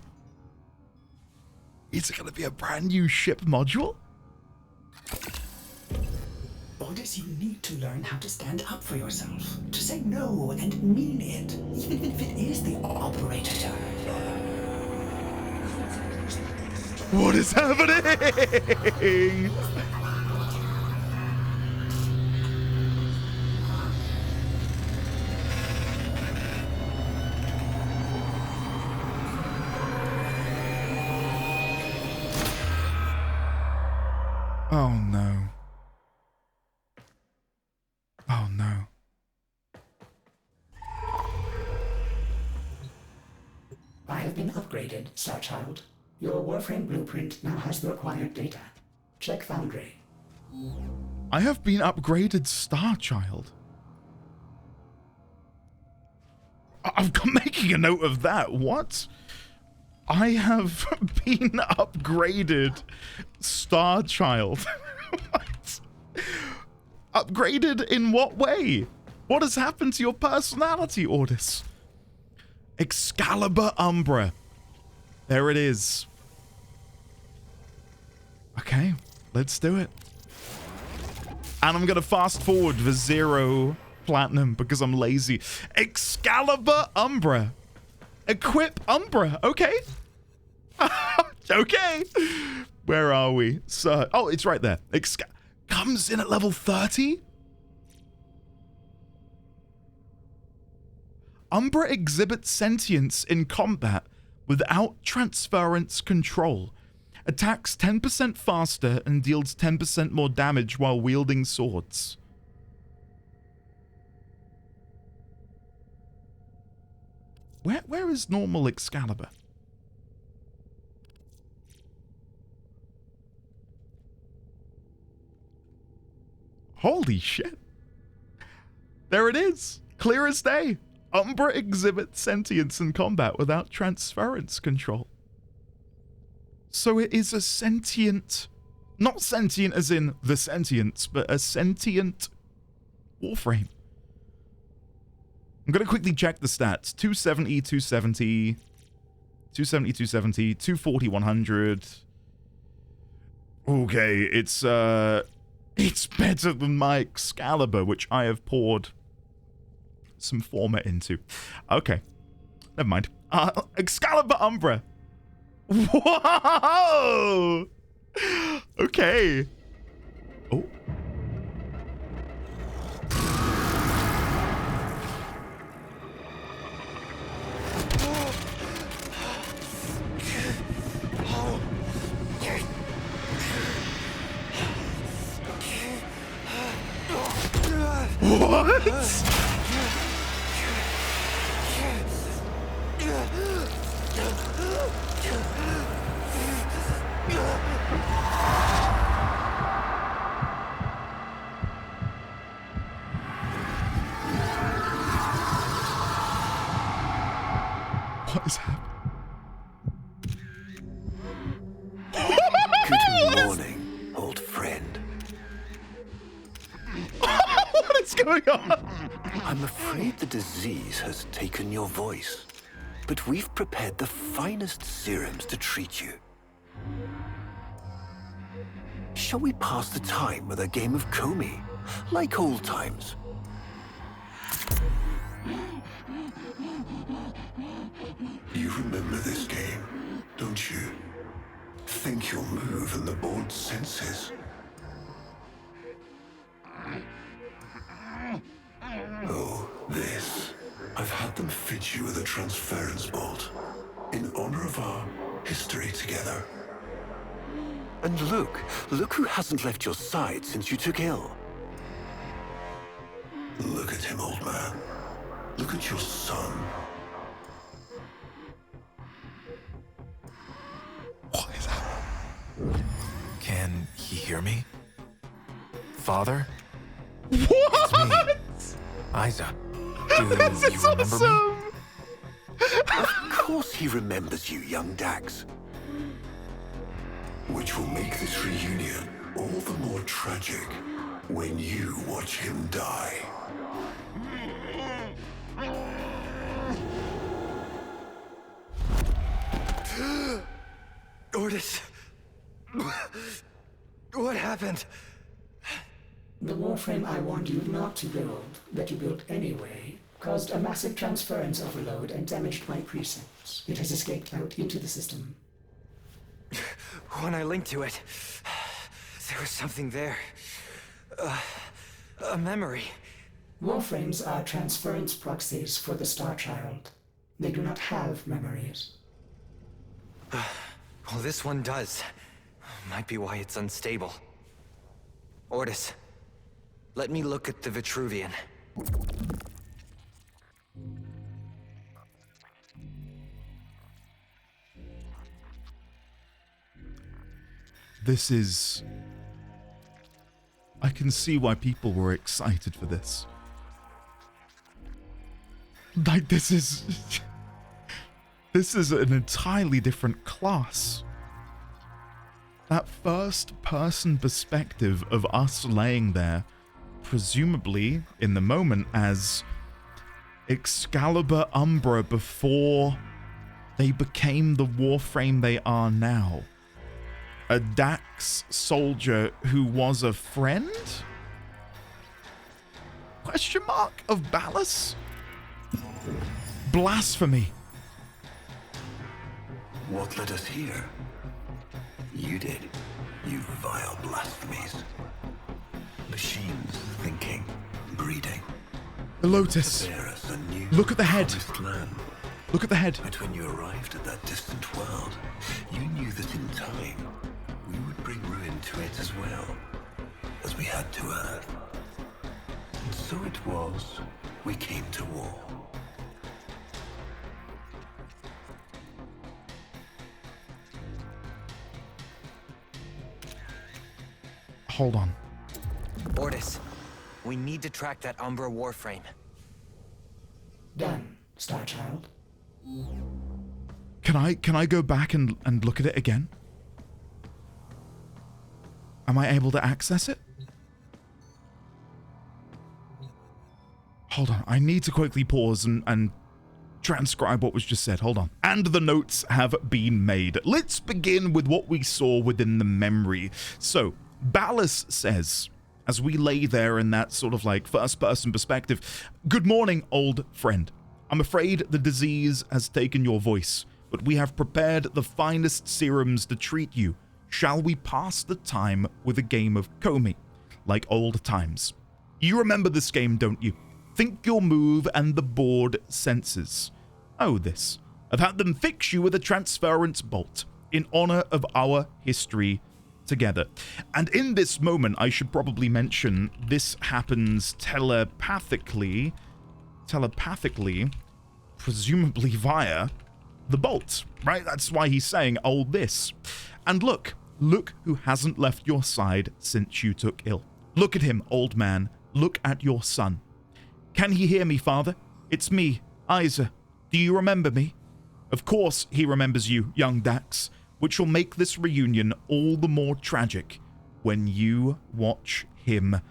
[SPEAKER 1] Is it going to be a brand new ship module?
[SPEAKER 3] Ordis, you need to learn how to stand up for yourself. To say no and mean it, even if it is the operator.
[SPEAKER 1] What is happening? Oh no. Oh no.
[SPEAKER 3] I have been upgraded, Starchild. Your Warframe blueprint now has the required data. Check Foundry.
[SPEAKER 1] I have been upgraded, Starchild. I'm making a note of that. What? I have been upgraded, Starchild. What? Upgraded in what way? What has happened to your personality, Ordis? Excalibur Umbra. There it is. Okay, let's do it. And I'm gonna fast forward for 0 platinum because I'm lazy. Excalibur Umbra. Equip Umbra. Okay. Okay. Where are we? So, oh, it's right there. Comes in at level 30. Umbra exhibits sentience in combat without transference control. Attacks 10% faster and deals 10% more damage while wielding swords. Where is normal Excalibur? Holy shit. There it is. Clear as day. Umbra exhibits sentience in combat without transference control. So it is a sentient, not sentient as in the sentience, but a sentient Warframe. I'm going to quickly check the stats. 270, 270, 270, 270, 240, 100. Okay, it's better than my Excalibur, which I have poured some format into. Okay, never mind. Excalibur Umbra. Whoa! Okay. Oh. What? What is happening?
[SPEAKER 2] Good morning, old friend.
[SPEAKER 1] What is going on?
[SPEAKER 2] I'm afraid the disease has taken your voice, but we've prepared the finest serums to treat you. Shall we pass the time with a game of Comey, like old times? You remember this game, don't you? Think you'll move in the board's senses. Oh, this. I've had them fit you with a transference bolt, in honor of our history together. And look who hasn't left your side since you took ill. Look at him, old man. Look at your son.
[SPEAKER 8] What is that? Can he hear me? Father?
[SPEAKER 1] What?
[SPEAKER 8] It's me. Isa. Do
[SPEAKER 1] This
[SPEAKER 8] you
[SPEAKER 1] is
[SPEAKER 8] remember
[SPEAKER 1] awesome.
[SPEAKER 2] Of course he remembers you, young Dax. Which will make this reunion all the more tragic when you watch him die.
[SPEAKER 5] Ordis. What happened?
[SPEAKER 3] The Warframe I warned you not to build, that you built anyway, caused a massive transference overload and damaged my precepts. It has escaped out into the system.
[SPEAKER 5] When I linked to it, there was something there. A memory.
[SPEAKER 3] Warframes are transference proxies for the Star Child. They do not have memories.
[SPEAKER 5] Well, this one does. Might be why it's unstable. Ordis, let me look at the Vitruvian.
[SPEAKER 1] This is... I can see why people were excited for this. Like, this is... This is an entirely different class. That first-person perspective of us laying there, presumably, in the moment, as Excalibur Umbra before they became the Warframe they are now. A Dax soldier who was a friend? Question mark of Ballas? Blasphemy.
[SPEAKER 2] What led us here? You did, you vile blasphemies. Machines thinking, breeding.
[SPEAKER 1] The Lotus.
[SPEAKER 2] Bear us a new
[SPEAKER 1] Look at the head.
[SPEAKER 2] promised land.
[SPEAKER 1] Look at the head.
[SPEAKER 2] But when you arrived at that distant world, you knew that in time, we would bring ruin to it as well, as we had to Earth. And so it was, we came to war.
[SPEAKER 1] Hold on.
[SPEAKER 5] Ordis, we need to track that Umbra Warframe.
[SPEAKER 3] Done, Star Child.
[SPEAKER 1] Can I go back and look at it again? Am I able to access it? Hold on, I need to quickly pause and transcribe what was just said. Hold on. And the notes have been made. Let's begin with what we saw within the memory. So, Ballas says, as we lay there in that sort of like first-person perspective, "Good morning, old friend. I'm afraid the disease has taken your voice, but we have prepared the finest serums to treat you. Shall we pass the time with a game of Comey, like old times? You remember this game, don't you? Think you'll move and the board senses. Oh, this. I've had them fix you with a transference bolt in honor of our history together. And in this moment, I should probably mention this happens telepathically, presumably via the bolt, right? That's why he's saying, oh, this. And look who hasn't left your side since you took ill. Look at him, old man. Look at your son. Can he hear me, father? It's me, Isa. Do you remember me? Of course he remembers you, young Dax, which will make this reunion all the more tragic when you watch him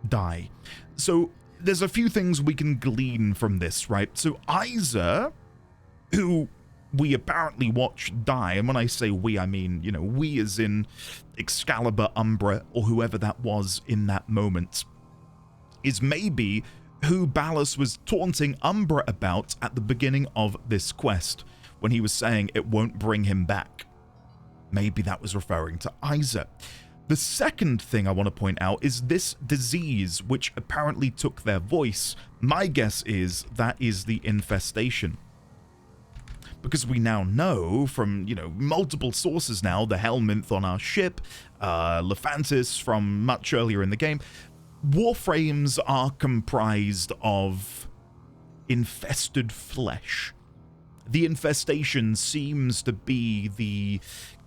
[SPEAKER 1] die. So there's a few things we can glean from this, right? So Isa, who we apparently watch die, and when I say we, I mean, you know, we as in Excalibur, Umbra, or whoever that was in that moment, is maybe who Ballas was taunting Umbra about at the beginning of this quest, when he was saying it won't bring him back. Maybe that was referring to Isa. The second thing I want to point out is this disease, which apparently took their voice. My guess is that is the infestation. Because we now know from, you know, multiple sources now, the Helminth on our ship, Lephantis from much earlier in the game, Warframes are comprised of infested flesh. The infestation seems to be the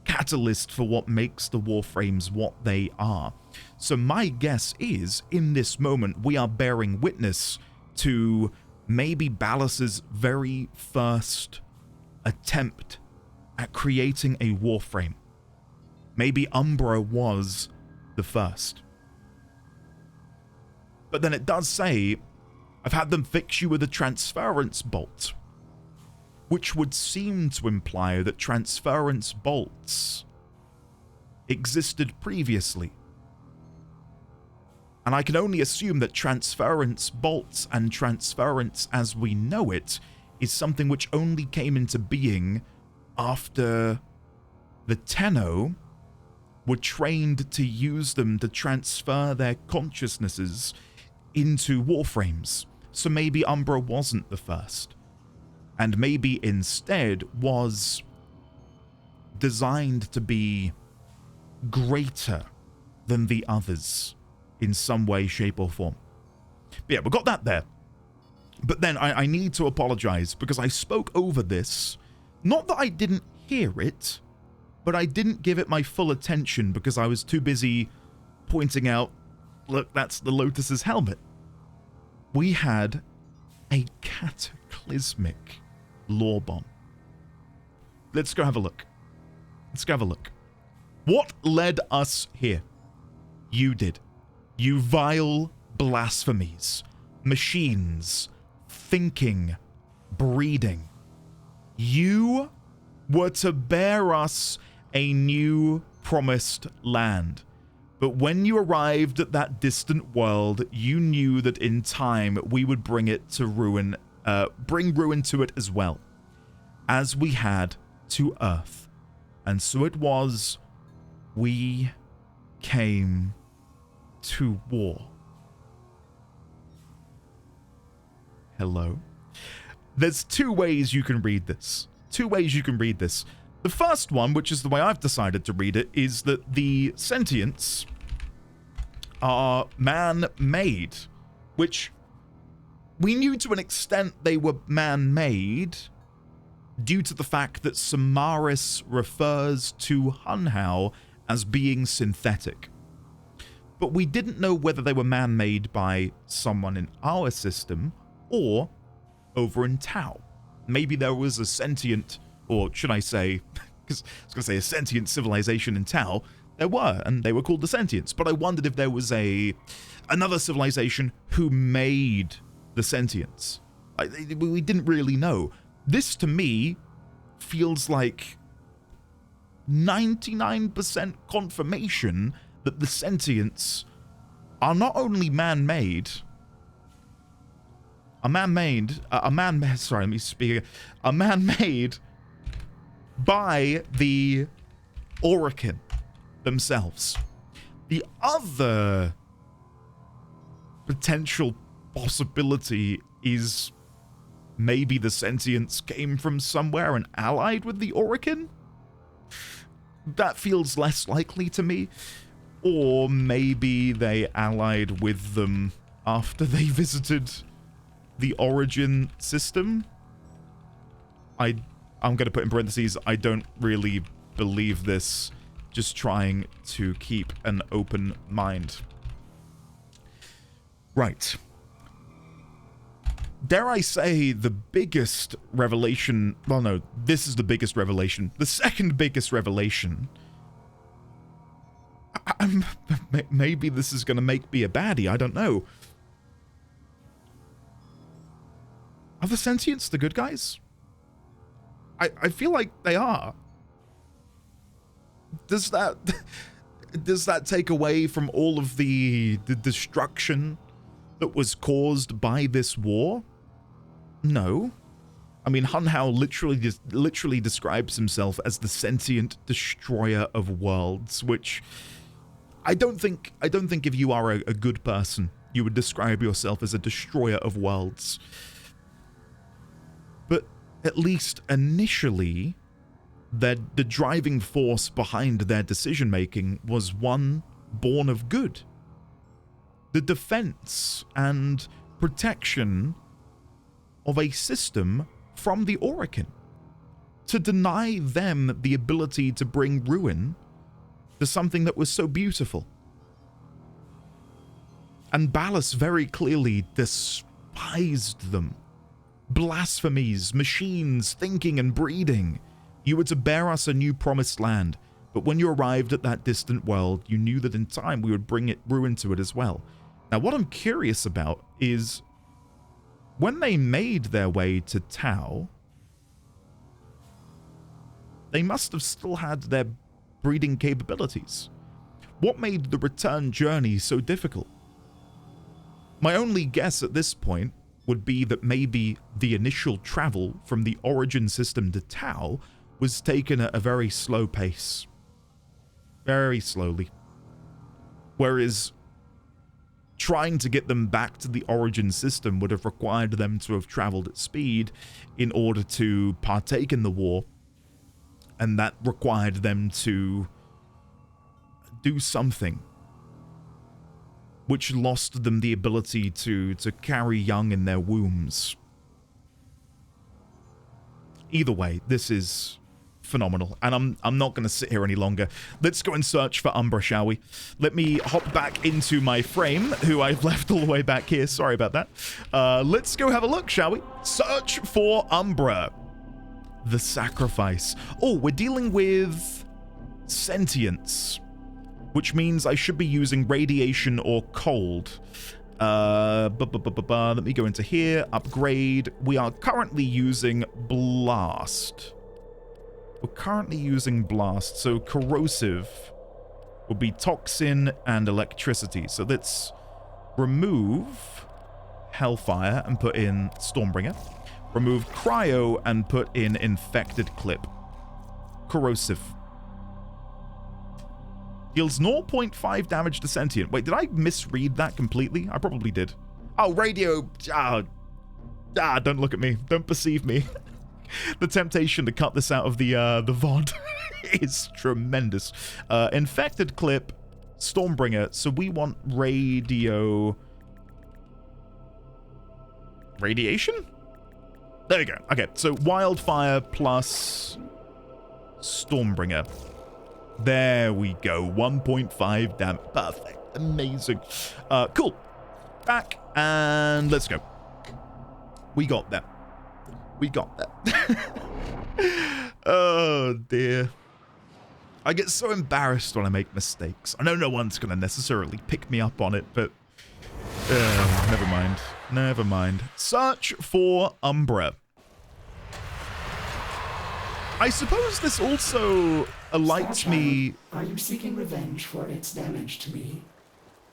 [SPEAKER 1] catalyst for what makes the Warframes what they are. So my guess is, in this moment, we are bearing witness to maybe Ballas's very first attempt at creating a Warframe. Maybe Umbra was the first. But then it does say, I've had them fix you with a transference bolt, which would seem to imply that transference bolts existed previously. And I can only assume that transference bolts and transference as we know it is something which only came into being after the Tenno were trained to use them to transfer their consciousnesses into Warframes. So maybe Umbra wasn't the first. And maybe instead was designed to be greater than the others in some way, shape, or form. But yeah, we got that there. But then I need to apologize because I spoke over this. Not that I didn't hear it, but I didn't give it my full attention because I was too busy pointing out, look, that's the Lotus's helmet. We had a cataclysmic lore bomb. Let's go have a look. Let's go have a look. What led us here? You did. You vile blasphemies. Machines. Thinking. Breeding. You were to bear us a new promised land. But when you arrived at that distant world, you knew that in time we would bring it to ruin, bring ruin to it as well, as we had to Earth. And so it was, we came to war. Hello? There's two ways you can read this. Two ways you can read this. The first one, which is the way I've decided to read it, is that the sentients are man-made, which we knew to an extent they were man-made due to the fact that Samaris refers to Hunhao as being synthetic. But we didn't know whether they were man-made by someone in our system or over in Tau. Maybe there was a sentient, or should I say, because I was going to say a sentient civilization in Tau. There were, and they were called the Sentients. But I wondered if there was another civilization who made the Sentients. We didn't really know. This, to me, feels like 99% confirmation that the Sentients are not only man-made, man-made by the Orokin themselves. The other potential possibility is maybe the Sentients came from somewhere and allied with the Orokin? that feels less likely to me. Or maybe they allied with them after they visited the origin system. I'm going to put in parentheses, I don't really believe this. Just trying to keep an open mind. Right. Dare I say the biggest revelation... Well, no, this is the biggest revelation. The second biggest revelation... maybe this is going to make me a baddie, I don't know. Are the sentients the good guys? I feel like they are. Does that take away from all of the destruction that was caused by this war? No. I mean, Hun Hao literally describes himself as the sentient destroyer of worlds, which I don't think if you are a good person, you would describe yourself as a destroyer of worlds. But at least initially, the driving force behind their decision-making was one born of good. The defense and protection of a system from the Orokin. To deny them the ability to bring ruin to something that was so beautiful. And Ballas very clearly despised them. Blasphemies, machines, thinking and breeding. You were to bear us a new promised land, but when you arrived at that distant world, you knew that in time we would bring ruin to it as well. Now, what I'm curious about is, when they made their way to Tau, they must have still had their breeding capabilities. What made the return journey so difficult? My only guess at this point would be that maybe the initial travel from the origin system to Tau was taken at a very slow pace. Very slowly. Whereas trying to get them back to the origin system would have required them to have traveled at speed in order to partake in the war. And that required them to do something which lost them the ability to carry young in their wombs. Either way, this is phenomenal, and I'm not going to sit here any longer. Let's go and search for Umbra, shall we? Let me hop back into my frame, who I've left all the way back here. Sorry about that. Let's go have a look, shall we? Search for Umbra. The sacrifice. Oh, we're dealing with sentience, which means I should be using radiation or cold. Let me go into here, upgrade. We are currently using blast. We're currently using blast, so corrosive will be toxin and electricity. So let's remove hellfire and put in Stormbringer. Remove cryo and put in infected clip. Corrosive. Deals 0.5 damage to sentient. Wait, did I misread that completely? I probably did. Oh, radio. Don't look at me. Don't perceive me. The temptation to cut this out of the VOD is tremendous. Infected clip, Stormbringer. So we want radiation? There we go. Okay, so wildfire plus Stormbringer. There we go. 1.5 damage. Perfect. Amazing. Cool. Back and let's go. We got that. We got that. Oh, dear. I get so embarrassed when I make mistakes. I know no one's going to necessarily pick me up on it, but never mind. Never mind. Search for Umbra. I suppose this also alights me...
[SPEAKER 3] Are you seeking revenge for its damage to me?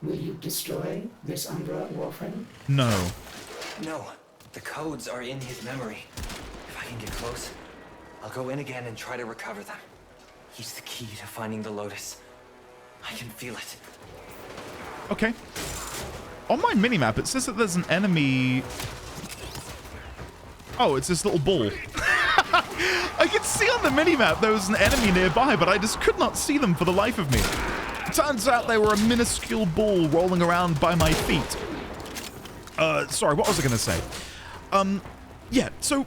[SPEAKER 3] Will you destroy this Umbra Warframe?
[SPEAKER 1] No.
[SPEAKER 5] No. The codes are in his memory. If I can get close, I'll go in again and try to recover them. He's the key to finding the Lotus. I can feel it.
[SPEAKER 1] Okay. On my minimap, it says that there's an enemy... Oh, it's this little ball. I could see on the minimap there was an enemy nearby, but I just could not see them for the life of me. Turns out they were a minuscule ball rolling around by my feet. Sorry, what was I going to say? Yeah, so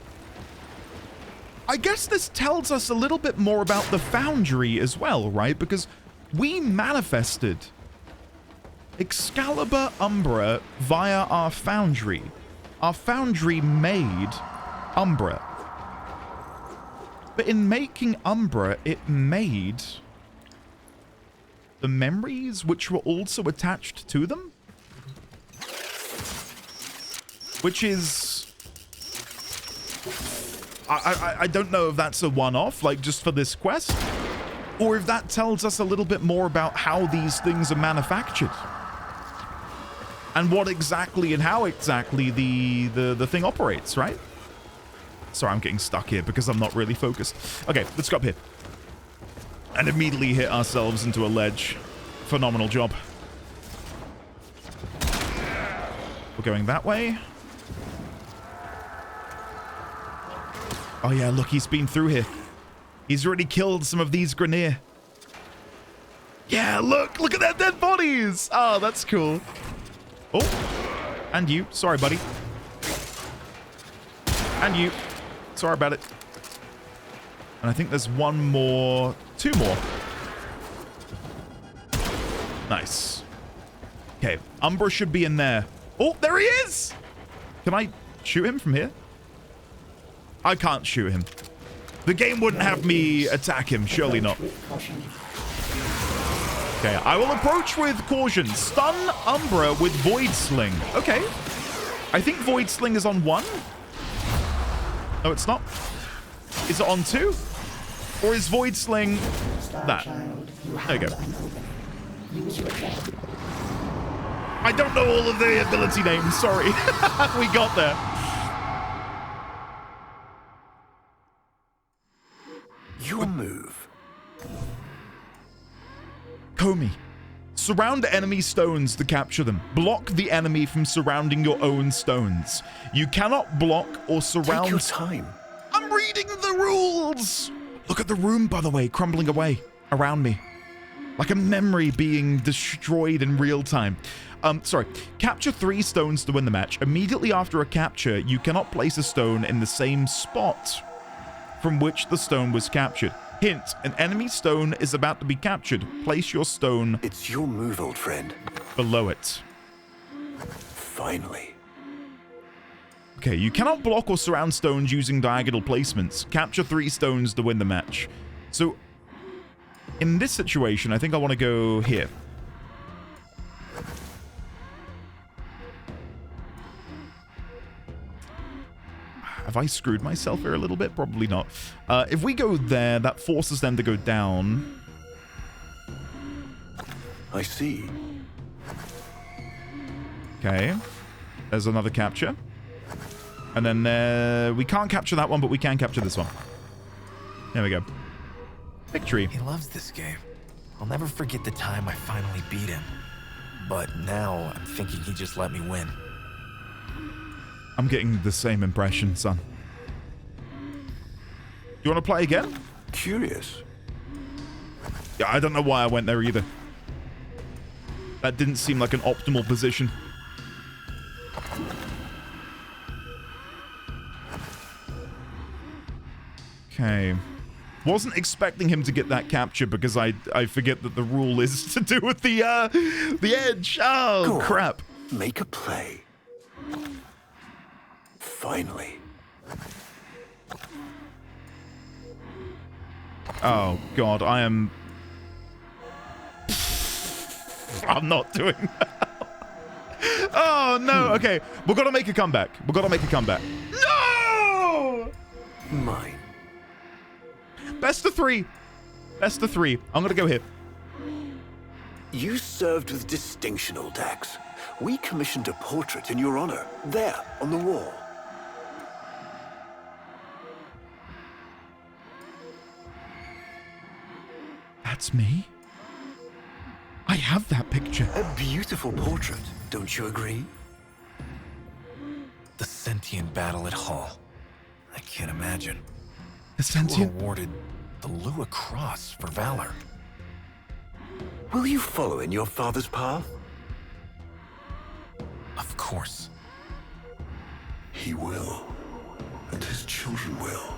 [SPEAKER 1] I guess this tells us a little bit more about the Foundry as well, right? Because we manifested Excalibur Umbra via our Foundry. Our Foundry made Umbra. But in making Umbra, it made the memories which were also attached to them? Which is... I don't know if that's a one-off, like just for this quest, or if that tells us a little bit more about how these things are manufactured. And what exactly and how exactly the thing operates, right? Sorry, I'm getting stuck here because I'm not really focused. Okay, let's go up here. And immediately hit ourselves into a ledge. Phenomenal job. We're going that way. Oh yeah, look, he's been through here. He's already killed some of these Grineer. Yeah, look at their dead bodies. Oh, that's cool. Oh, and you. Sorry, buddy. And you. Sorry about it. And I think there's one more, two more. Nice. Okay, Umbra should be in there. Oh, there he is! Can I shoot him from here? I can't shoot him. The game wouldn't have me attack him, surely not. Okay, I will approach with caution. Stun Umbra with Void Sling. Okay. I think Void Sling is on 1. No, it's not. Is it on 2? Or is Void Sling that? There you go. I don't know all of the ability names, sorry. We got there.
[SPEAKER 2] Your move.
[SPEAKER 1] Comey. Surround enemy stones to capture them. Block the enemy from surrounding your own stones. You cannot block or surround...
[SPEAKER 2] Take your time.
[SPEAKER 1] I'm reading the rules! Look at the room, by the way, crumbling away around me. Like a memory being destroyed in real time. Sorry. Capture 3 stones to win the match. Immediately after a capture, you cannot place a stone in the same spot from which the stone was captured. Hint, an enemy stone is about to be captured. Place your stone...
[SPEAKER 2] It's your move, old friend.
[SPEAKER 1] ...below it.
[SPEAKER 2] Finally.
[SPEAKER 1] Okay, you cannot block or surround stones using diagonal placements. Capture 3 stones to win the match. So, in this situation, I think I want to go here. Have I screwed myself here a little bit? Probably not. If we go there, that forces them to go down.
[SPEAKER 2] I see.
[SPEAKER 1] Okay. There's another capture. And then we can't capture that one, but we can capture this one. There we go. Victory.
[SPEAKER 8] He loves this game. I'll never forget the time I finally beat him. But now I'm thinking he just let me win.
[SPEAKER 1] I'm getting the same impression, son. Do you want to play again?
[SPEAKER 2] Curious.
[SPEAKER 1] Yeah, I don't know why I went there either. That didn't seem like an optimal position. Okay. Wasn't expecting him to get that capture because I forget that the rule is to do with the edge. Oh,
[SPEAKER 2] Go on.
[SPEAKER 1] Crap.
[SPEAKER 2] Make a play. Finally.
[SPEAKER 1] Oh, God, I'm not doing well. Oh, no. Okay, we've got to make a comeback. We've got to make a comeback. No!
[SPEAKER 2] Mine.
[SPEAKER 1] Best of 3. Best of 3. I'm going to go here.
[SPEAKER 2] You served with distinction, old Dax. We commissioned a portrait in your honor, there, on the wall.
[SPEAKER 1] That's me? I have that picture.
[SPEAKER 2] A beautiful portrait, don't you agree?
[SPEAKER 8] The sentient battle at Hall. I can't imagine.
[SPEAKER 1] A sentient?
[SPEAKER 8] You were awarded the Lua Cross for valor.
[SPEAKER 2] Will you follow in your father's path?
[SPEAKER 8] Of course.
[SPEAKER 2] He will, and his children will.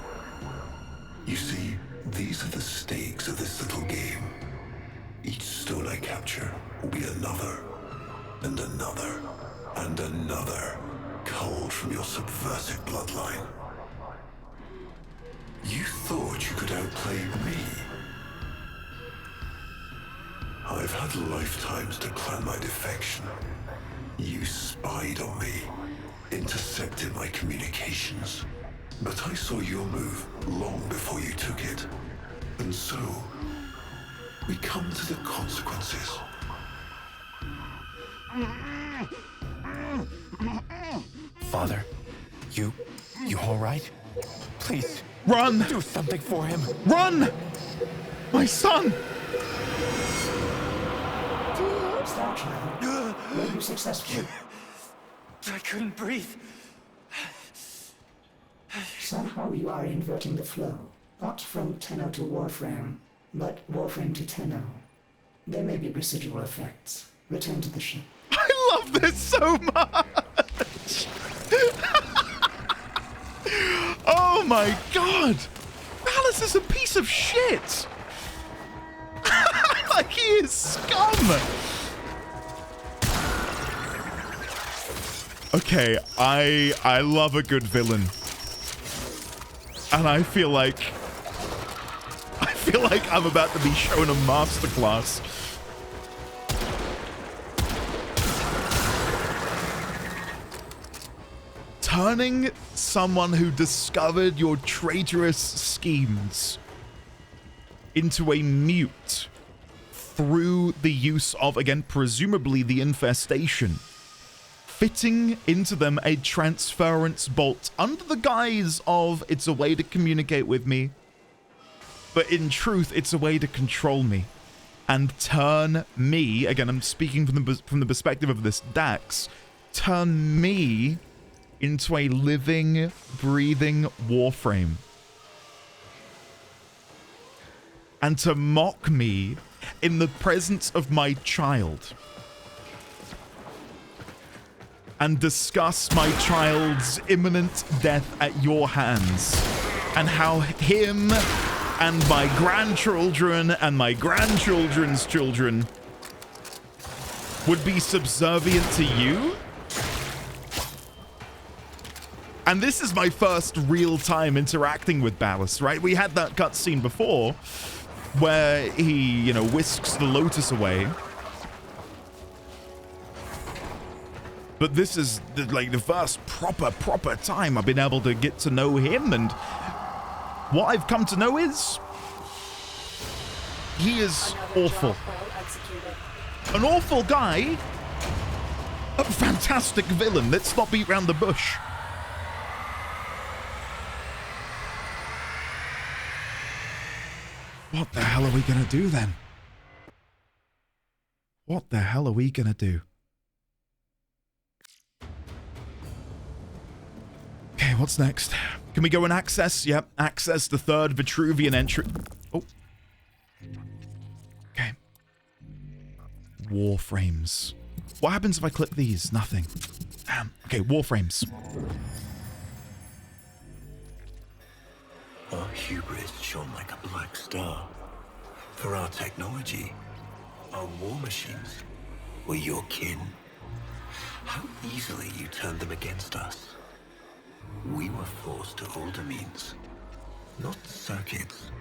[SPEAKER 2] You see, these are the stakes of this little game. Each stone I capture will be another, and another, and another, culled from your subversive bloodline. You thought you could outplay me? I've had lifetimes to plan my defection. You spied on me, intercepted my communications. But I saw your move long before you took it. And so, we come to the consequences.
[SPEAKER 8] Father, you all right? Please,
[SPEAKER 1] Run!
[SPEAKER 8] do something for him.
[SPEAKER 1] Run! My son!
[SPEAKER 3] Stop, child. Were you successful?
[SPEAKER 5] I couldn't breathe.
[SPEAKER 3] Somehow you are inverting the flow. Not from Tenno to Warframe, but Warframe to Tenno. There may be residual effects. Return to the ship.
[SPEAKER 1] I love this so much! Oh my god! Ballas is a piece of shit! Like, he is scum! Okay, I love a good villain. And I feel like I'm about to be shown a masterclass. Turning someone who discovered your traitorous schemes into a mute through the use of, again, presumably the infestation, fitting into them a transference bolt under the guise of it's a way to communicate with me, but in truth it's a way to control me and turn me, again I'm speaking from the perspective of this Dax, turn me into a living, breathing Warframe. And to mock me in the presence of my child. And discuss my child's imminent death at your hands. And how him and my grandchildren and my grandchildren's children would be subservient to you? And this is my first real time interacting with Ballas, right? We had that cutscene before where he, you know, whisks the lotus away. But this is like the first proper time I've been able to get to know him, and what I've come to know is he is awful. An awful guy, a fantastic villain. Let's not beat around the bush. What the hell are we gonna do then? What the hell are we gonna do? Okay, what's next? Can we go and access? Yep, access the third Vitruvian entry. Oh. Okay. Warframes. What happens if I click these? Nothing. Damn. Okay, Warframes.
[SPEAKER 2] Our hubris shone like a black star. For our technology, our war machines were your kin. How easily you turned them against us. We were forced to older means. Not circuits,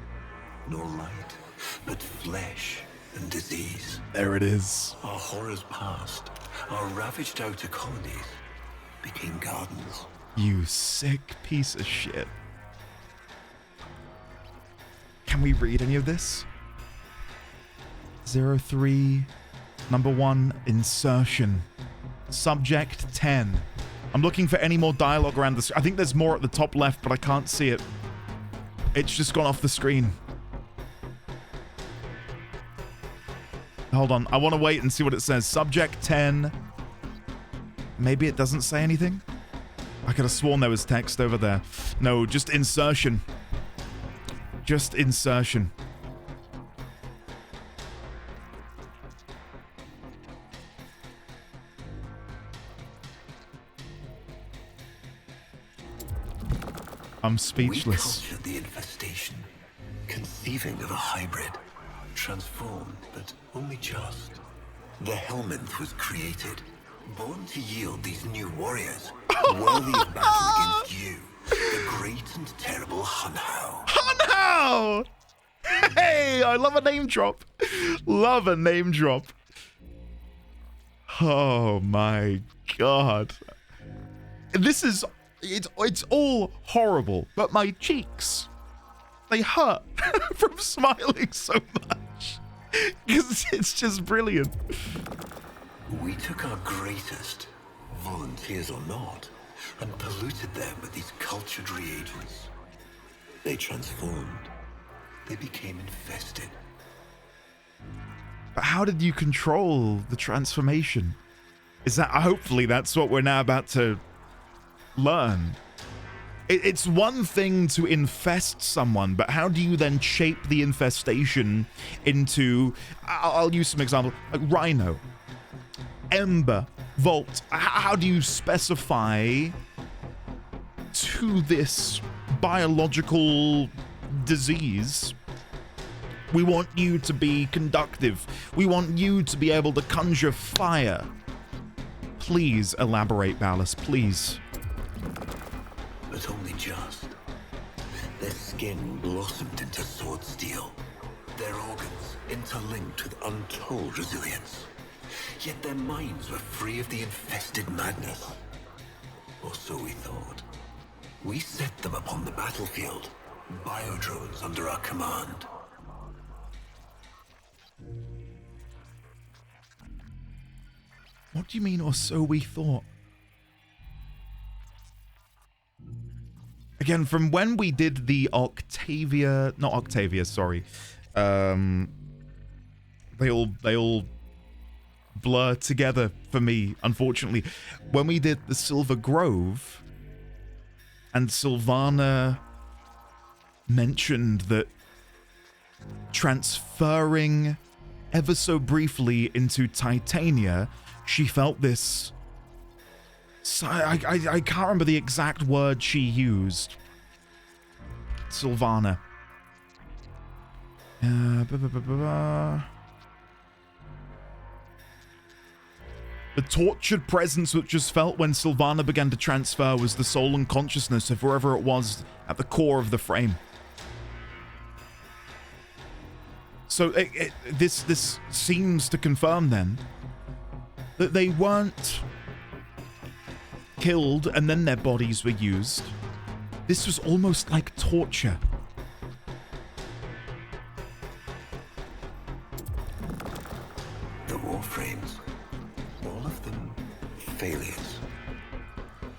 [SPEAKER 2] nor light, but flesh and disease.
[SPEAKER 1] There it is.
[SPEAKER 2] Our horrors passed. Our ravaged outer colonies became gardens.
[SPEAKER 1] You sick piece of shit. Can we read any of this? 03, number 1, insertion. Subject 10. I'm looking for any more dialogue around this. I think there's more at the top left, but I can't see it. It's just gone off the screen. Hold on. I want to wait and see what it says. Subject 10. Maybe it doesn't say anything? I could have sworn there was text over there. No, just insertion. Just insertion. I'm speechless.
[SPEAKER 2] We cultured the infestation, conceiving of a hybrid, transformed, but only just. The Helminth was created, born to yield these new warriors, worthy of battle against you, the great and terrible Hunhow.
[SPEAKER 1] Hunhow! Hey, I love a name drop. Love a name drop. Oh my god. This is... It's all horrible, but my cheeks, they hurt from smiling so much. Because it's just brilliant.
[SPEAKER 2] We took our greatest, volunteers or not, and polluted them with these cultured reagents. They transformed. They became infested.
[SPEAKER 1] But how did you control the transformation? Is that... Hopefully that's what we're now about to learn. It's one thing to infest someone, but how do you then shape the infestation into... I'll use some example, like Rhino, Ember, Volt. How do you specify to this biological disease? We want you to be conductive. We want you to be able to conjure fire. Please elaborate, Ballas, please.
[SPEAKER 2] But only just. Their skin blossomed into sword steel. Their organs interlinked with untold resilience. Yet their minds were free of the infested madness. Or so we thought. We set them upon the battlefield, biodrones under our command.
[SPEAKER 1] What do you mean, or so we thought? Again, from when we did the not Octavia, sorry. They all blur together for me, unfortunately. When we did the Silver Grove, and Sylvana mentioned that transferring ever so briefly into Titania, she felt this... I can't remember the exact word she used. Sylvana. The tortured presence which was felt when Sylvana began to transfer was the soul and consciousness of wherever it was at the core of the frame. So this seems to confirm then that they weren't killed and then their bodies were used. This was almost like torture.
[SPEAKER 2] The Warframes, all of them failures.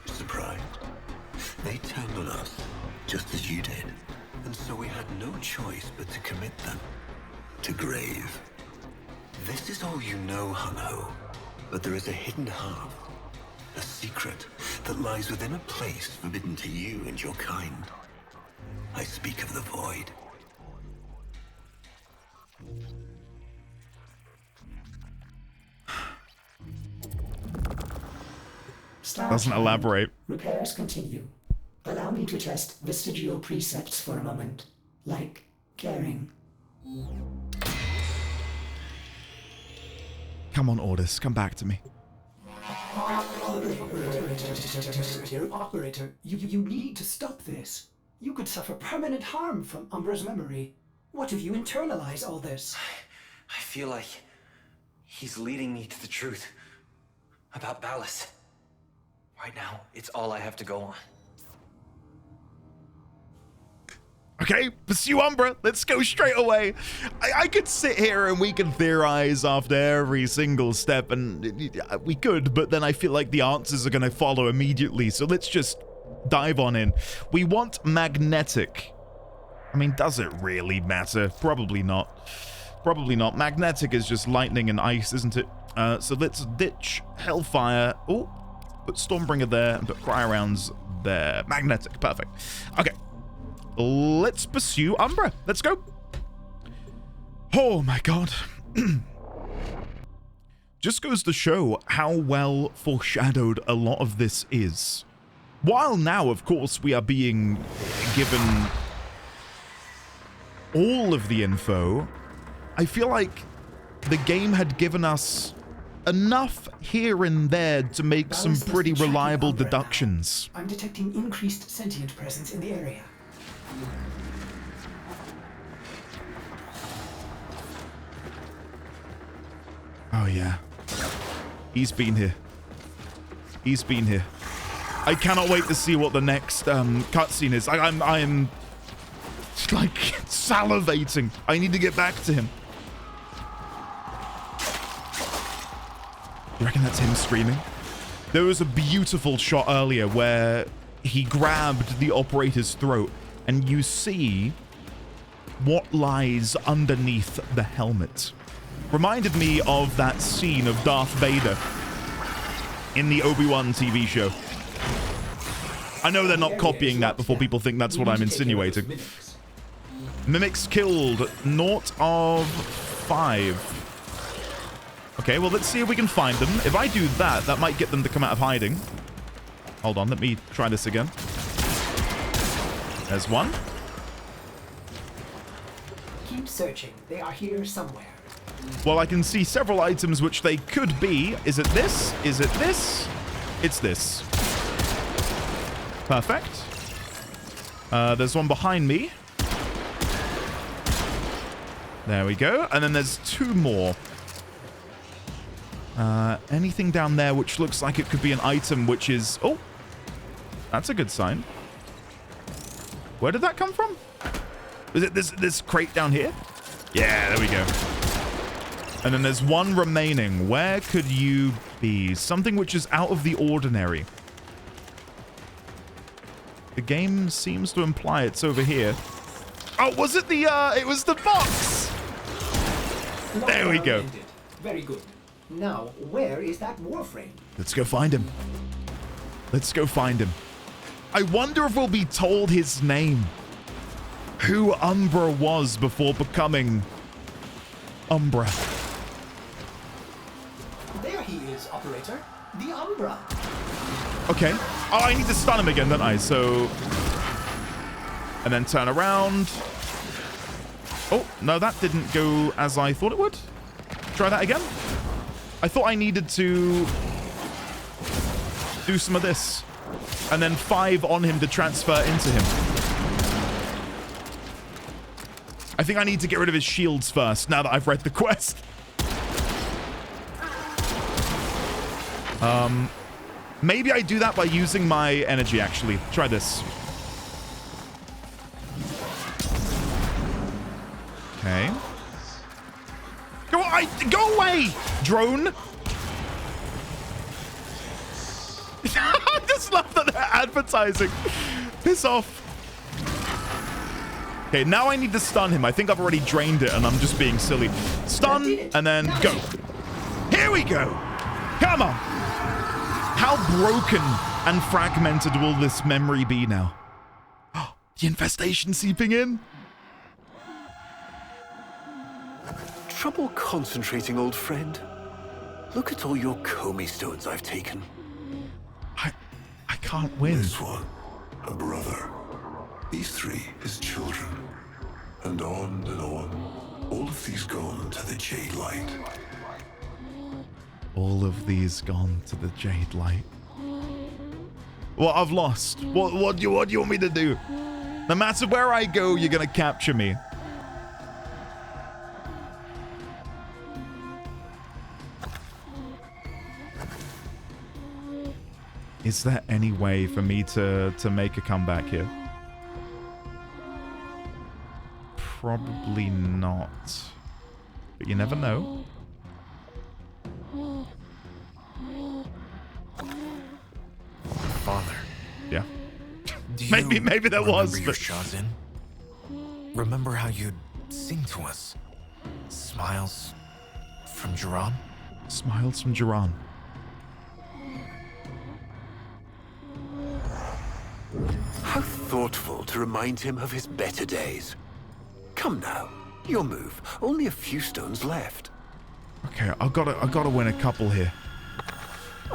[SPEAKER 2] Surprised? They turned on us, just as you did. And so we had no choice but to commit them to grave. This is all you know, Hunho. But there is a hidden half. A secret that lies within a place forbidden to you and your kind. I speak of the void.
[SPEAKER 1] Doesn't elaborate.
[SPEAKER 3] Repairs continue. Allow me to test vestigial precepts for a moment, like caring.
[SPEAKER 1] Come on, Ordis, come back to me.
[SPEAKER 3] Operator, you need to stop this. You could suffer permanent harm from Umbra's memory. What if you internalize all this?
[SPEAKER 5] I feel like he's leading me to the truth about Ballas. Right now, it's all I have to go on.
[SPEAKER 1] Okay, pursue Umbra. Let's go straight away. I could sit here and we can theorize after every single step, and we could, but then I feel like the answers are going to follow immediately. So let's just dive on in. We want magnetic. I mean, does it really matter? Probably not. Probably not. Magnetic is just lightning and ice, isn't it? So let's ditch Hellfire. Oh, put Stormbringer there and put Cryo Rounds there. Magnetic, perfect. Okay. let's pursue Umbra. Let's go. Oh my god. Just goes to show how well foreshadowed a lot of this is. While now, of course, we are being given all of the info, I feel like the game had given us enough here and there to make some pretty reliable deductions.
[SPEAKER 3] I'm detecting increased sentient presence in the area.
[SPEAKER 1] Oh yeah. He's been here. He's been here. I cannot wait to see what the next cutscene is. I'm like salivating. I need to get back to him. You reckon that's him screaming? There was a beautiful shot earlier where he grabbed the operator's throat and you see what lies underneath the helmet. Reminded me of that scene of Darth Vader in the Obi-Wan TV show. I know they're not copying that before people think that's what I'm insinuating. Mimics killed, 0 of 5. Okay, well, let's see if we can find them. If I do that, that might get them to come out of hiding. Hold on, let me try this again. There's one.
[SPEAKER 3] Keep searching. They are here somewhere.
[SPEAKER 1] Well, I can see several items which they could be. Is it this? Is it this? It's this. Perfect. There's one behind me. There we go. And then there's 2 more. Anything down there which looks like it could be an item which is... Oh! That's a good sign. Where did that come from? Is it this crate down here? Yeah, there we go. And then there's one remaining. Where could you be? Something which is out of the ordinary. The game seems to imply it's over here. Oh, was it the, it was the box! There we go.
[SPEAKER 3] Very good. Now, where is that Warframe?
[SPEAKER 1] Let's go find him. Let's go find him. I wonder if we'll be told his name. Who Umbra was before becoming Umbra.
[SPEAKER 3] There he is, operator. The Umbra.
[SPEAKER 1] Okay. Oh, I need to stun him again, don't I? So... And then turn around. Oh, no, that didn't go as I thought it would. Try that again. I thought I needed to do some of this. And then 5 on him to transfer into him. I think I need to get rid of his shields first, now that I've read the quest. Maybe I do that by using my energy, actually. Try this. Okay. Go away, drone! I just love that they're advertising. Piss off. Okay, now I need to stun him. I think I've already drained it and I'm just being silly. Stun, and then go. Here we go. Come on. How broken and fragmented will this memory be now? Oh, the infestation seeping in.
[SPEAKER 2] Trouble concentrating, old friend? Look at all your Comey stones I've taken.
[SPEAKER 1] I can't win.
[SPEAKER 7] This one, a brother. These 3, his children. And on and on. All of these gone to the Jade Light.
[SPEAKER 1] All of these gone to the Jade Light. Well, I've lost. What do you want me to do? No matter where I go, you're gonna capture me. Is there any way for me to make a comeback here? Probably not. But you never know.
[SPEAKER 8] Father.
[SPEAKER 1] Yeah. Maybe that was.
[SPEAKER 8] Remember your Shazin? Remember how you'd sing to us? Smiles from Jiran?
[SPEAKER 1] Smiles from Jiran.
[SPEAKER 5] How
[SPEAKER 2] thoughtful to remind him of his better days. Come now, your move. Only a few stones left.
[SPEAKER 1] Okay, I gotta win a couple here.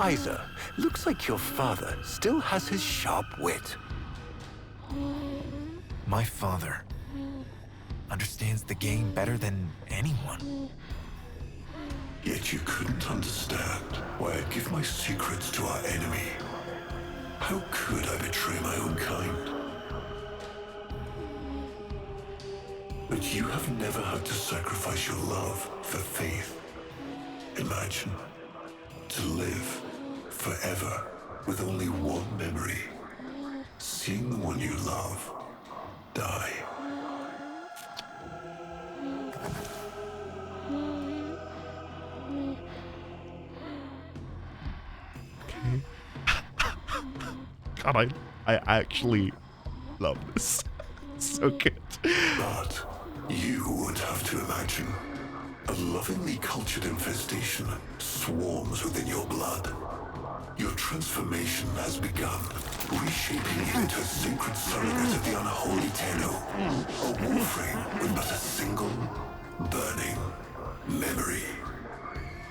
[SPEAKER 2] Isa, looks like your father still has his sharp wit.
[SPEAKER 8] My father understands the game better than anyone.
[SPEAKER 7] Yet you couldn't understand why I'd give my secrets to our enemy. How could I betray my own kind? But you have never had to sacrifice your love for faith. Imagine to live forever with only one memory. Seeing the one you love die.
[SPEAKER 1] God, I actually love this. So good.
[SPEAKER 7] But you would have to imagine a lovingly cultured infestation swarms within your blood. Your transformation has begun, reshaping you into a sacred surrogate of the unholy Tenno. A Warframe with but a single, burning memory.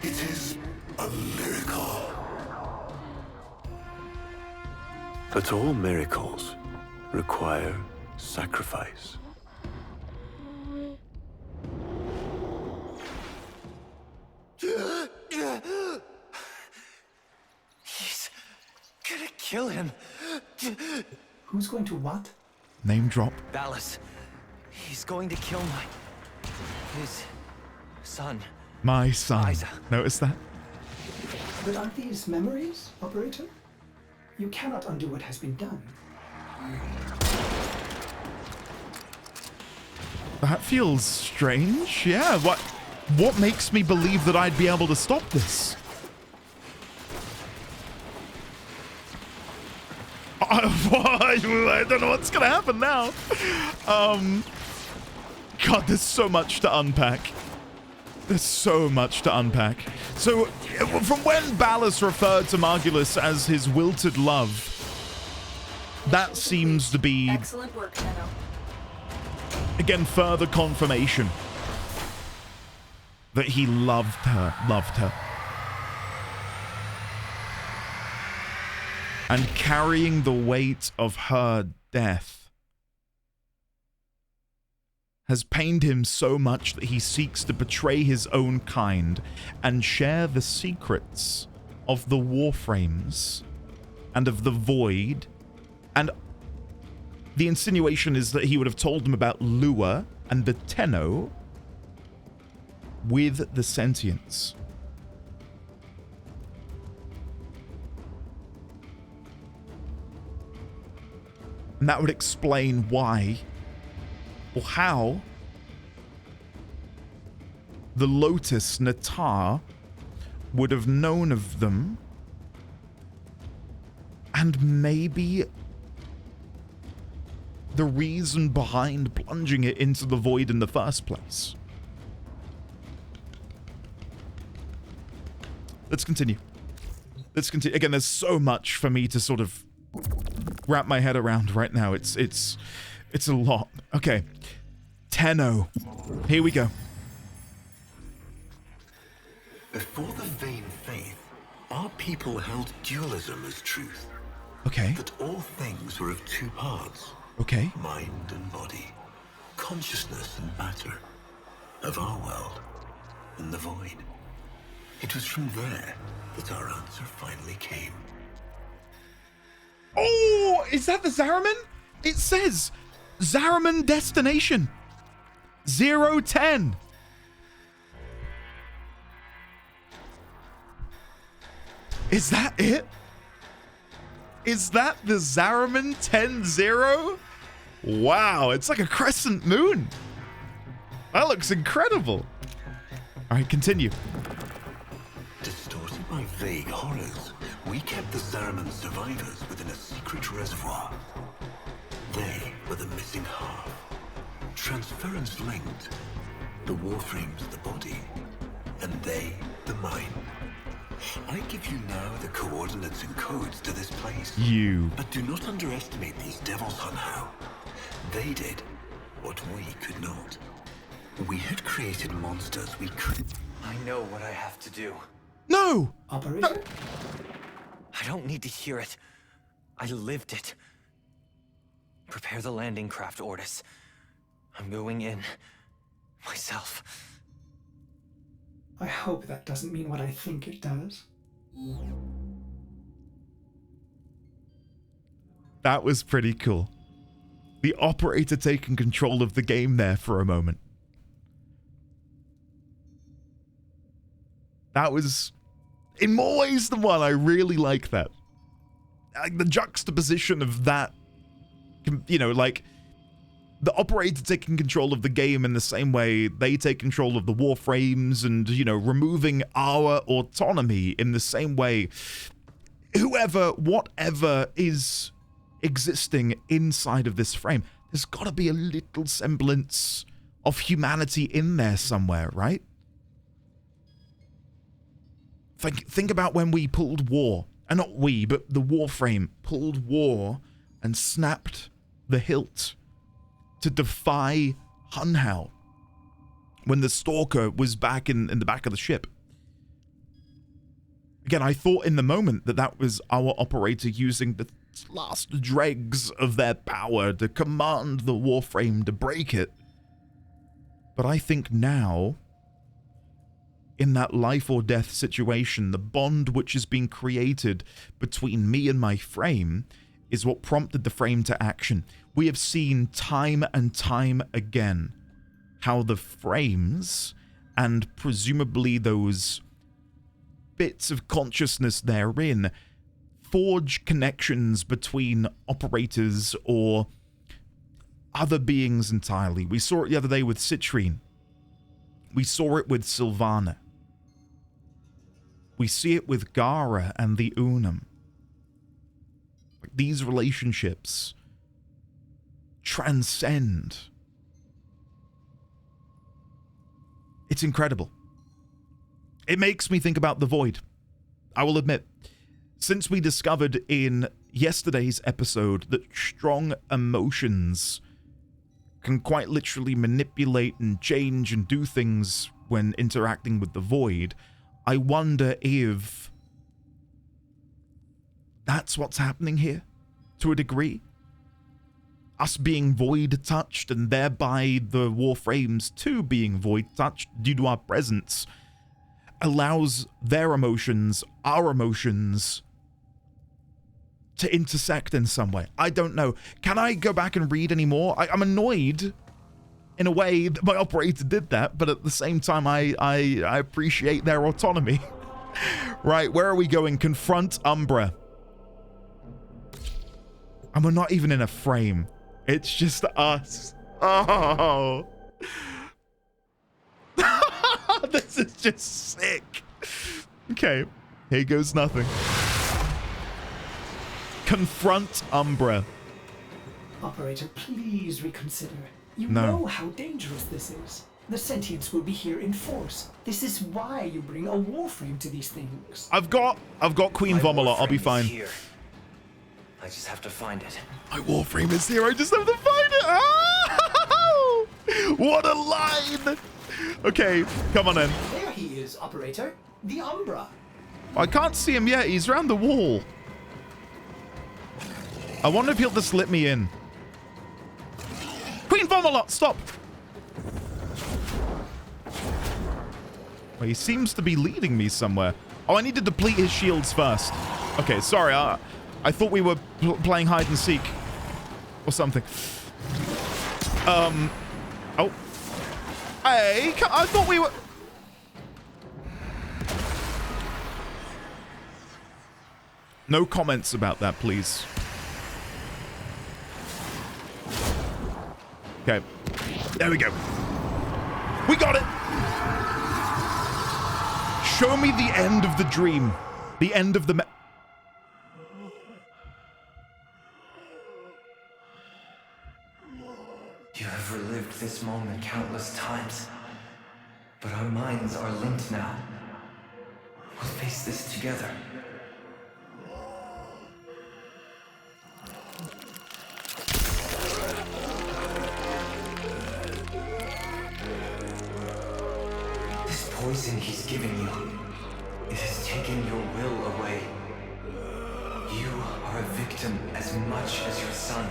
[SPEAKER 7] It is a miracle.
[SPEAKER 2] But all miracles require sacrifice.
[SPEAKER 5] He's gonna kill him.
[SPEAKER 3] Who's going to what?
[SPEAKER 1] Name drop.
[SPEAKER 5] Ballas. He's going to kill his son.
[SPEAKER 1] My son.
[SPEAKER 5] Isa.
[SPEAKER 1] Notice that?
[SPEAKER 3] But aren't these memories, Operator? You cannot undo what has been done.
[SPEAKER 1] That feels strange. Yeah, what makes me believe that I'd be able to stop this? I don't know what's gonna happen now. God, there's so much to unpack. There's so much to unpack. So, from when Ballas referred to Margulis as his wilted love, that seems to be,
[SPEAKER 6] Excellent work, Tenno.
[SPEAKER 1] again, further confirmation that he loved her. And carrying the weight of her death has pained him so much that he seeks to betray his own kind and share the secrets of the Warframes and of the Void. And the insinuation is that he would have told them about Lua and the Tenno with the sentients. And that would explain why, or how, the Lotus Natar would have known of them, and maybe the reason behind plunging it into the Void in the first place. Let's continue. Again, there's so much for me to sort of wrap my head around right now. It's a lot. Okay. Tenno. Here we go.
[SPEAKER 2] Before the vain faith, our people held dualism as truth.
[SPEAKER 1] Okay.
[SPEAKER 2] That all things were of two parts.
[SPEAKER 1] Okay.
[SPEAKER 2] Mind and body. Consciousness and matter. Of our world and the void. It was from there that our answer finally came.
[SPEAKER 1] Oh, is that the Zariman? It says Zariman destination 010. Is that it? Is that the Zariman 10-0? Wow, it's like a crescent moon. That looks incredible. All right, continue.
[SPEAKER 2] Distorted by vague horrors, we kept the Zariman survivors within a secret reservoir. They were the missing half. Transference linked. The Warframes the body, and they the mind. I give you now the coordinates and codes to this place. But do not underestimate these devils somehow. They did what we could not. We had created monsters we could...
[SPEAKER 5] I know what I have to do.
[SPEAKER 1] No!
[SPEAKER 3] Operator?
[SPEAKER 5] I don't need to hear it. I lived it. Prepare the landing craft, Ordis. I'm going in. Myself.
[SPEAKER 3] I hope that doesn't mean what I think it does.
[SPEAKER 1] That was pretty cool. The operator taking control of the game there for a moment. That was, in more ways than one, I really like that. Like the juxtaposition of that, you know, like the operator taking control of the game in the same way they take control of the Warframes and, you know, removing our autonomy in the same way. Whoever, whatever is existing inside of this frame, there's got to be a little semblance of humanity in there somewhere, right? Think about when we pulled war, and not we, but the Warframe pulled war and snapped the hilt to defy Hunhal when the Stalker was back in the back of the ship. Again, I thought in the moment that that was our operator using the last dregs of their power to command the Warframe to break it. But I think now, in that life or death situation, the bond which has been created between me and my frame is what prompted the frame to action. We have seen time and time again how the frames, and presumably those bits of consciousness therein, forge connections between operators or other beings entirely. We saw it the other day with Citrine. We saw it with Sylvana. We see it with Gara and the Unum. These relationships transcend. It's incredible. It makes me think about the Void. I will admit, since we discovered in yesterday's episode that strong emotions can quite literally manipulate and change and do things when interacting with the Void, I wonder if that's what's happening here, to a degree. Us being Void-touched, and thereby the Warframes too being Void-touched due to our presence, allows their emotions, our emotions, to intersect in some way. I don't know. Can I go back and read any more? I'm annoyed in a way that my operator did that, but at the same time, I appreciate their autonomy. Right, where are we going? Confront Umbra. And we're not even in a frame. It's just us. Oh. This is just sick. Okay, here goes nothing. Confront Umbra.
[SPEAKER 3] Operator, please reconsider. You know how dangerous this is. The sentients will be here in force. This is why you bring a Warframe to these things.
[SPEAKER 1] I've got Queen Vomalot. I'll be fine.
[SPEAKER 5] Here. I just have to find it.
[SPEAKER 1] My Warframe is here. I just have to find it. Oh! What a line! Okay, come on in.
[SPEAKER 3] There he is, Operator. The Umbra.
[SPEAKER 1] I can't see him yet. He's around the wall. I wonder if he'll just let me in. Queen Vomalot, stop! Well, he seems to be leading me somewhere. Oh, I need to deplete his shields first. Okay, sorry. I thought we were playing hide and seek or something. Oh. Hey, I thought we were... No comments about that, please. Okay. There we go. We got it! Show me the end of the dream. The end of the...
[SPEAKER 5] You have relived this moment countless times, but our minds are linked now. We'll face this together. This poison he's given you, it has taken your will away. You are a victim as much as your son.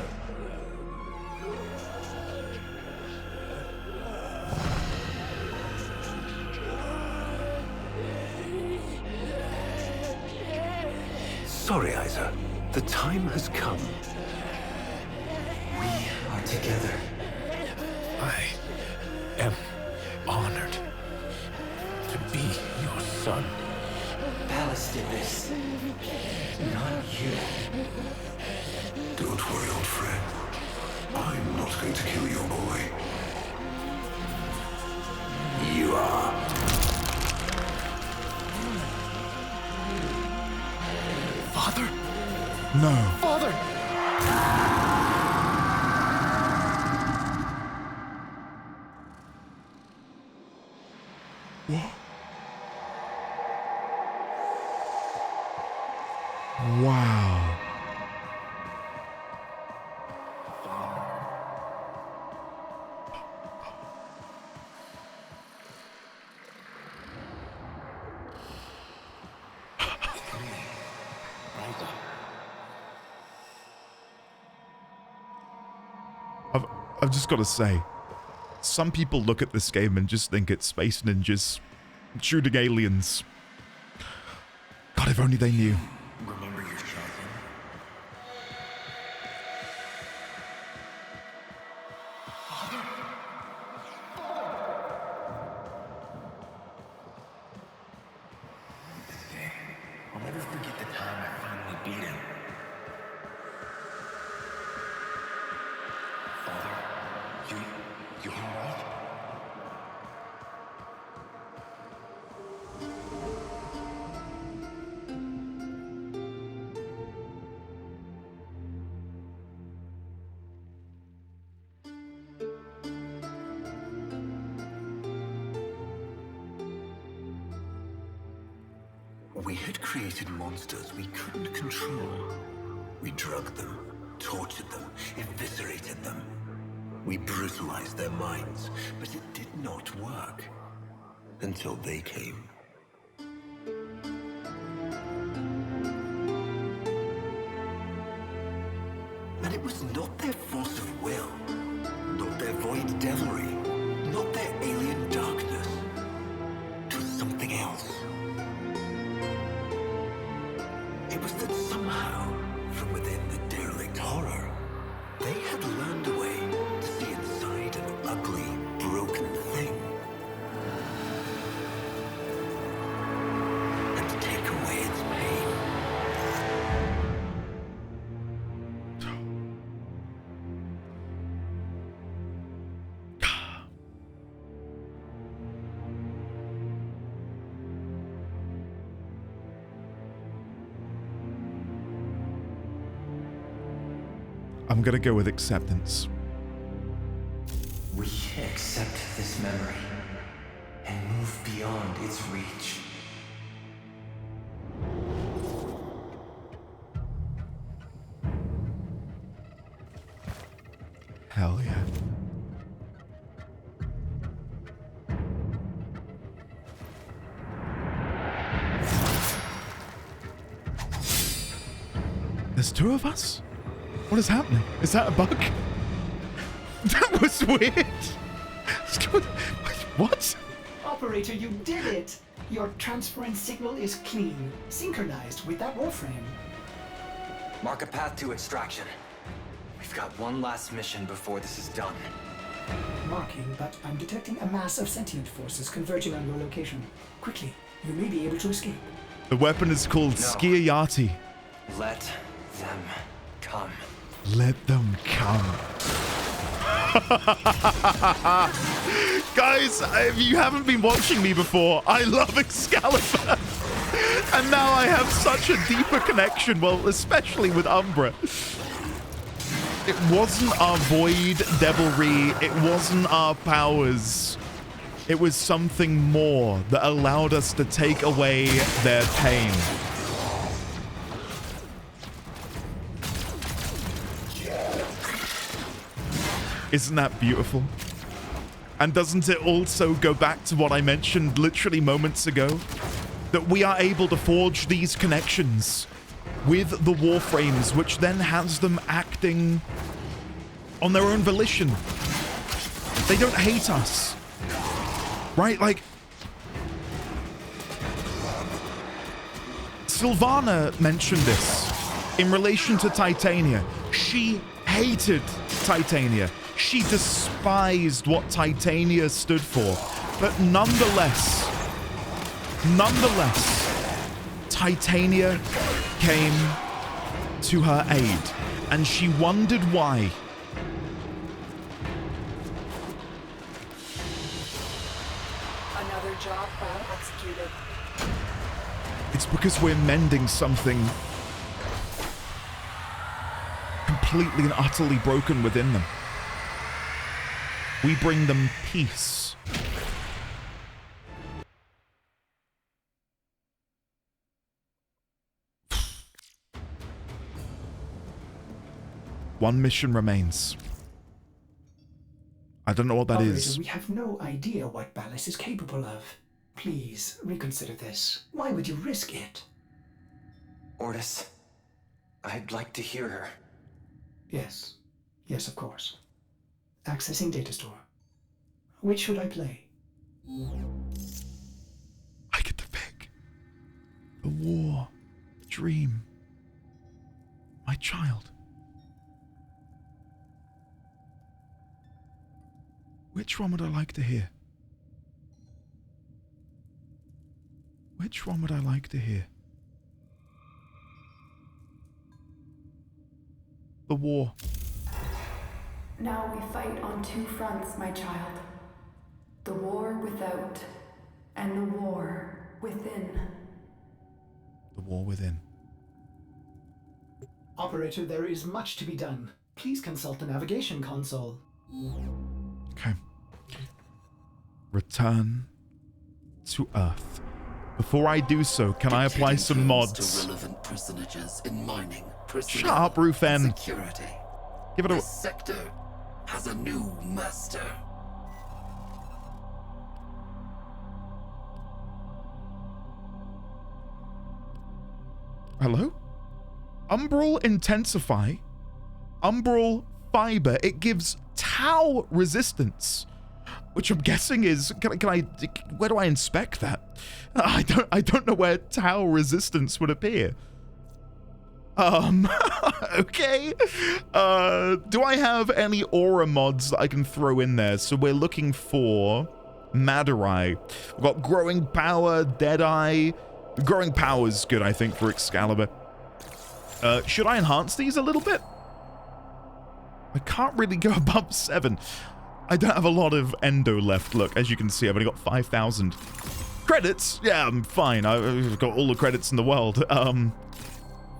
[SPEAKER 2] Sorry, Isa. The time has come.
[SPEAKER 5] We are together.
[SPEAKER 8] I am honored to be your son.
[SPEAKER 5] Ballas did this, not you.
[SPEAKER 7] Don't worry, old friend. I'm not going to kill your boy.
[SPEAKER 2] You are.
[SPEAKER 8] Father?
[SPEAKER 1] No.
[SPEAKER 8] Father!
[SPEAKER 1] Wow. I've just got to say, some people look at this game and just think it's space ninjas shooting aliens. God, if only they knew.
[SPEAKER 8] Remember your champion? This day, I'll never forget the time I finally beat him. Father, you alright?
[SPEAKER 2] We had created monsters we couldn't control. We drugged them, tortured them, eviscerated them. We brutalized their minds, but it did not work. Until they came. And it was not their force of will, not their void devilry, not their alien darkness. It was something else. It was that somehow, from within the derelict horror, they had learned a way to see inside an ugly, broken thing. And to take away its pain.
[SPEAKER 1] I'm gonna go with acceptance.
[SPEAKER 5] We accept this memory and move beyond its reach.
[SPEAKER 1] Hell yeah. There's two of us? What is happening? Is that a bug? That was weird. What?
[SPEAKER 3] Operator, you did it! Your transference signal is clean, synchronized with that Warframe.
[SPEAKER 5] Mark a path to extraction. We've got one last mission before this is done.
[SPEAKER 3] Marking, but I'm detecting a mass of sentient forces converging on your location. Quickly, you may be able to escape.
[SPEAKER 1] The weapon is called Skiayati.
[SPEAKER 5] Let them come.
[SPEAKER 1] Let them come. Guys, if you haven't been watching me before, I love Excalibur. And now I have such a deeper connection, well, especially with Umbra. It wasn't our void devilry, it wasn't our powers. It was something more that allowed us to take away their pain. Isn't that beautiful? And doesn't it also go back to what I mentioned literally moments ago? That we are able to forge these connections with the Warframes, which then has them acting on their own volition. They don't hate us. Right? Like, Sylvana mentioned this in relation to Titania. She hated Titania. She despised what Titania stood for. But nonetheless, Titania came to her aid, and she wondered why.
[SPEAKER 6] Another job well executed.
[SPEAKER 1] It's because we're mending something completely and utterly broken within them. We bring them peace. One mission remains. I don't know what that is.
[SPEAKER 3] We have no idea what Ballas is capable of. Please, reconsider this. Why would you risk it?
[SPEAKER 5] Ordis, I'd like to hear her.
[SPEAKER 3] Yes. Yes, of course. Accessing data store. Which should I play?
[SPEAKER 1] I get to pick. The war. Dream. My child. Which one would I like to hear? Which one would I like to hear? The war.
[SPEAKER 6] Now we fight on two fronts, my child. The war without, and the war within.
[SPEAKER 1] The war within.
[SPEAKER 3] Operator, there is much to be done. Please consult the navigation console.
[SPEAKER 1] Okay. Return to Earth. Before I do so, can I apply some mods?
[SPEAKER 9] To relevant personages in mining,
[SPEAKER 1] Shut up, Rufen.
[SPEAKER 9] Security.
[SPEAKER 1] Give it a...
[SPEAKER 9] This sector has a new master.
[SPEAKER 1] Hello? Umbral Intensify. Umbral Fiber. It gives Tau resistance. Which I'm guessing is... Can I... Where do I inspect that? I don't know where Tau resistance would appear. Okay. Do I have any aura mods that I can throw in there? So we're looking for Madurai. We've got Growing Power, Deadeye. Growing Power is good, I think, for Excalibur. Should I enhance these a little bit? I can't really go above 7. I don't have a lot of endo left. Look, as you can see, I've only got 5,000 credits. Yeah, I'm fine. I've got all the credits in the world.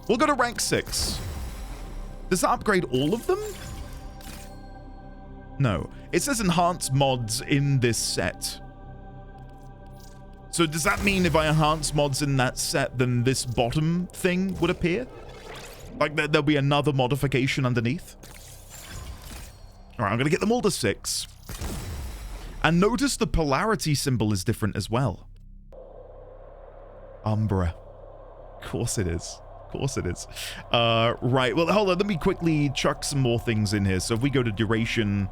[SPEAKER 1] We'll go to rank 6. Does that upgrade all of them? No. It says enhance mods in this set. So does that mean if I enhance mods in that set, then this bottom thing would appear? Like there'll be another modification underneath? All right, I'm going to get them all to 6. And notice the polarity symbol is different as well. Umbra. Of course it is. Of course it is. Right, well, hold on. Let me quickly chuck some more things in here. So if we go to duration,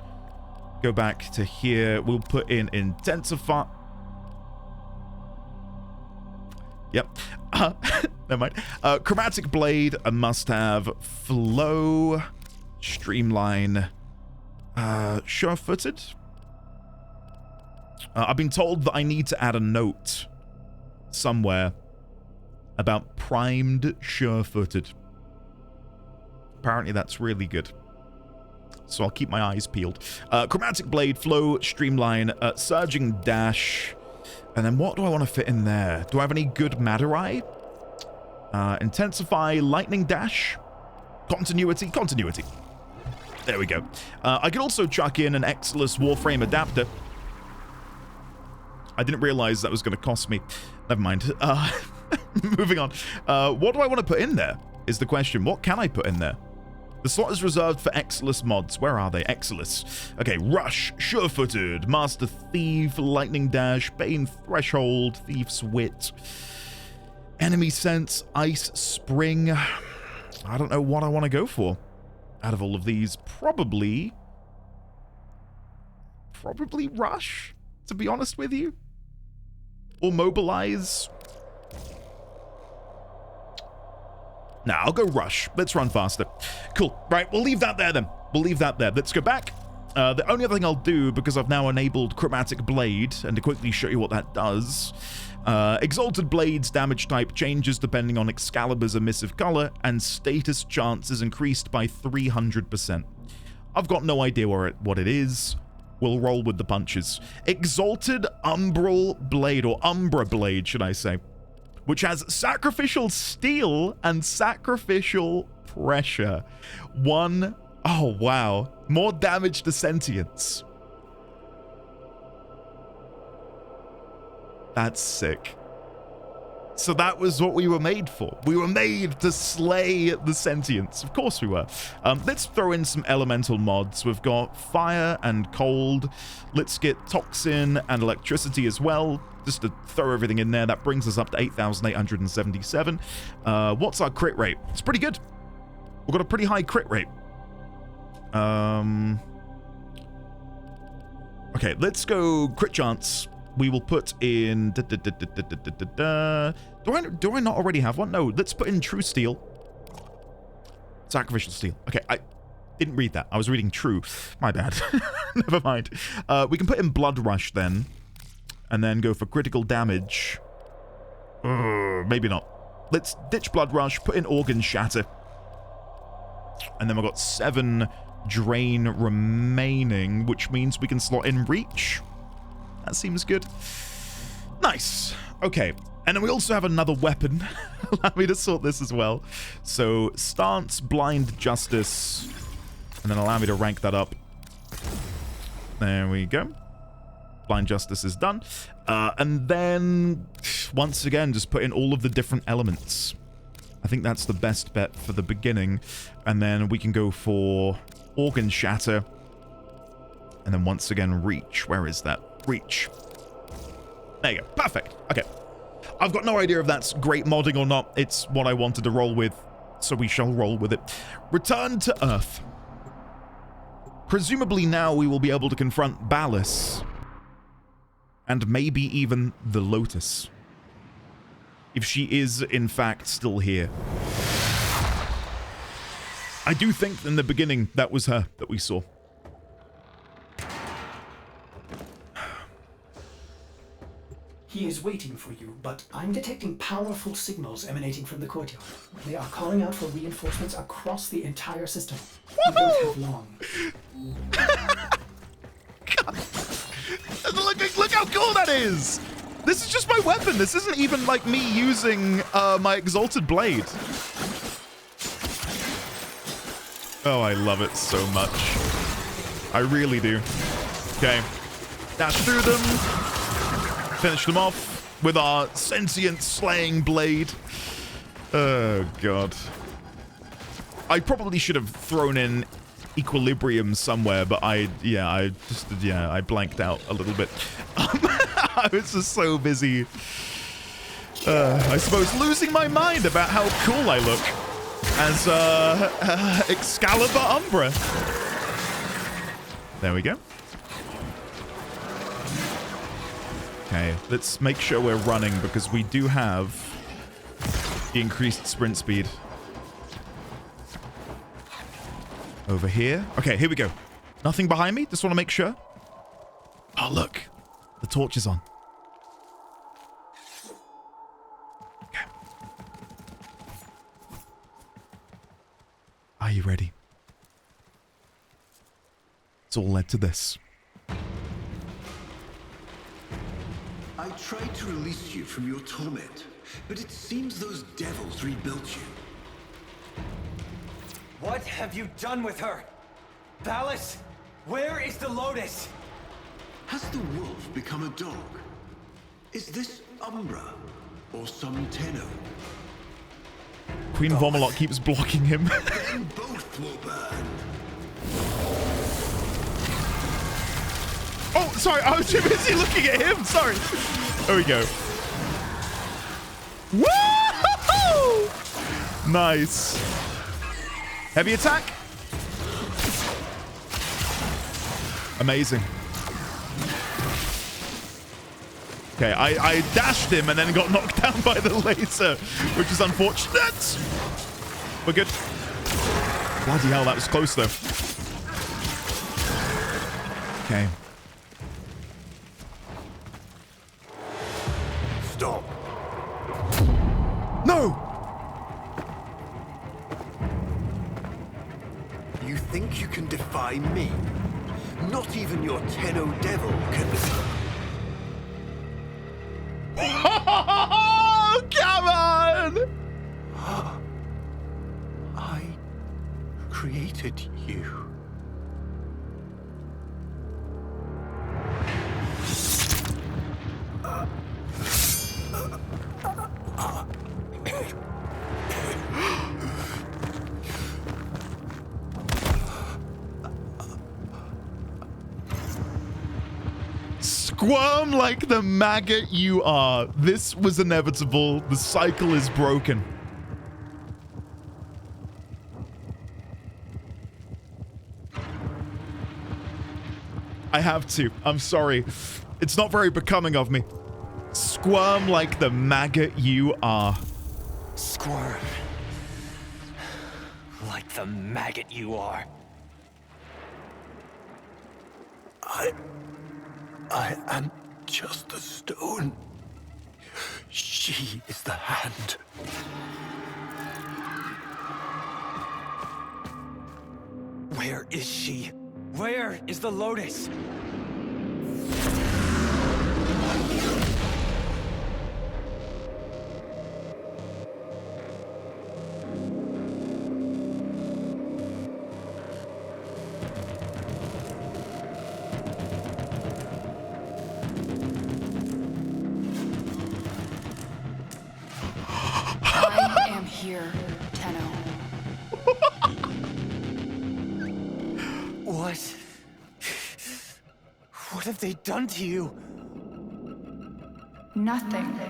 [SPEAKER 1] go back to here. We'll put in intensify. Yep. Never mind. Chromatic blade, a must-have. Flow. Streamline. Sure-footed. I've been told that I need to add a note somewhere about primed sure-footed. Apparently that's really good. So I'll keep my eyes peeled. Chromatic blade, flow, streamline, surging dash. And then what do I want to fit in there? Do I have any good Madurai? Intensify, lightning dash. Continuity. There we go. I could also chuck in an Exilus Warframe adapter. I didn't realize that was going to cost me. Never mind. Moving on. What do I want to put in there is the question. What can I put in there? The slot is reserved for Exilus mods. Where are they? Exilus. Okay, Rush, Sure-Footed, Master Thief, Lightning Dash, Bane Threshold, Thief's Wit, Enemy Sense, Ice Spring. I don't know what I want to go for. Out of all of these, probably Rush, to be honest with you. Or Mobilize. Nah, I'll go Rush. Let's run faster. Cool. Right, we'll leave that there then. We'll leave that there. Let's go back. The only other thing I'll do, because I've now enabled Chromatic Blade, and to quickly show you what that does, Exalted Blade's damage type changes depending on Excalibur's emissive color, and status chance is increased by 300%. I've got no idea what it is. We'll roll with the punches. Exalted Umbral Blade, or Umbra Blade, should I say, which has Sacrificial Steel and Sacrificial Pressure. Oh wow. More damage to sentience. That's sick. So that was what we were made for. We were made to slay the sentience. Of course we were. Let's throw in some elemental mods. We've got fire and cold. Let's get toxin and electricity as well, just to throw everything in there. That brings us up to 8,877. What's our crit rate? It's pretty good. We've got a pretty high crit rate. Okay, let's go crit chance. We will put in... Do I not already have one? No, let's put in True Steel. Sacrificial Steel. Okay, I didn't read that. I was reading True. My bad. Never mind. We can put in Blood Rush then. And then go for critical damage. Maybe not. Let's ditch Blood Rush, put in Organ Shatter. And then we've got 7 Drain remaining, which means we can slot in Reach. That seems good. Nice. Okay. And then we also have another weapon. Allow me to sort this as well. So, Stance, Blind Justice. And then allow me to rank that up. There we go. Blind Justice is done. And then, once again, just put in all of the different elements. I think that's the best bet for the beginning. And then we can go for Organ Shatter. And then once again, Reach. Where is that? Reach. There you go. Perfect. Okay. I've got no idea if that's great modding or not. It's what I wanted to roll with, so we shall roll with it. Return to Earth. Presumably now we will be able to confront Ballas. And maybe even the Lotus. If she is, in fact, still here. I do think in the beginning that was her that we saw.
[SPEAKER 3] He is waiting for you, but I'm detecting powerful signals emanating from the courtyard. They are calling out for reinforcements across the entire system. You don't have long.
[SPEAKER 1] Look how cool that is! This is just my weapon. This isn't even like me using my Exalted Blade. Oh, I love it so much. I really do. Okay. Dash through them. Finish them off with our sentient slaying blade. Oh, God. I probably should have thrown in Equilibrium somewhere, but I blanked out a little bit. I was just so busy, I suppose, losing my mind about how cool I look as Excalibur Umbra. There we go. Okay, let's make sure we're running because we do have the increased sprint speed. Over here. Okay, here we go. Nothing behind me? Just want to make sure. Oh, look. The torch is on. Okay. Are you ready? It's all led to this.
[SPEAKER 2] I tried to release you from your torment, but it seems those devils rebuilt you.
[SPEAKER 5] What have you done with her? Ballas, where is the Lotus?
[SPEAKER 2] Has the wolf become a dog? Is this Umbra or some Tenno?
[SPEAKER 1] Queen Vomalot keeps blocking him.
[SPEAKER 2] Then both will burn.
[SPEAKER 1] Oh, sorry, I was too busy looking at him. Sorry. There we go. Woo! Nice. Heavy attack. Amazing. Okay, I dashed him and then got knocked down by the laser, which is unfortunate. We're good. Bloody hell, that was close though. Okay.
[SPEAKER 2] Stop.
[SPEAKER 1] No!
[SPEAKER 2] You think you can defy me? Not even your Tenno devil can.
[SPEAKER 1] Oh, come on!
[SPEAKER 2] I created you.
[SPEAKER 1] Squirm like the maggot you are. This was inevitable. The cycle is broken. I have to. I'm sorry. It's not very becoming of me. Squirm like the maggot you are.
[SPEAKER 5] Squirm. Like the maggot you are.
[SPEAKER 2] I am just the stone. She is the hand.
[SPEAKER 5] Where is she? Where is the Lotus?
[SPEAKER 6] Here, Tenno.
[SPEAKER 5] What? What have they done to you?
[SPEAKER 6] Nothing.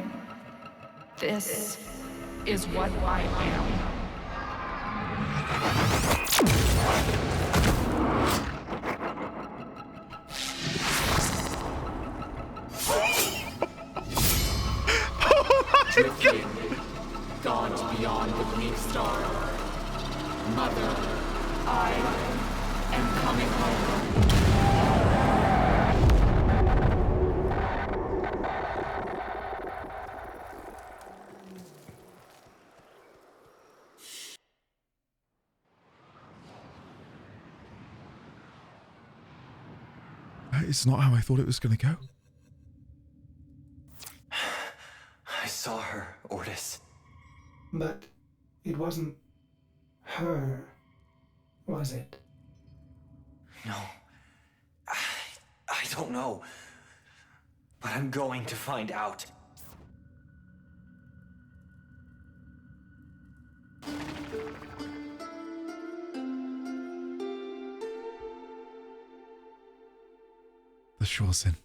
[SPEAKER 6] This is what I am.
[SPEAKER 4] Drifting. Gaunt beyond the bleak star. Mother, I am coming home.
[SPEAKER 1] It's not how I thought it was going to go.
[SPEAKER 5] I saw her, Ordis.
[SPEAKER 3] But it wasn't her, was it?
[SPEAKER 5] No. I don't know. But I'm going to find out.
[SPEAKER 1] The shore's in.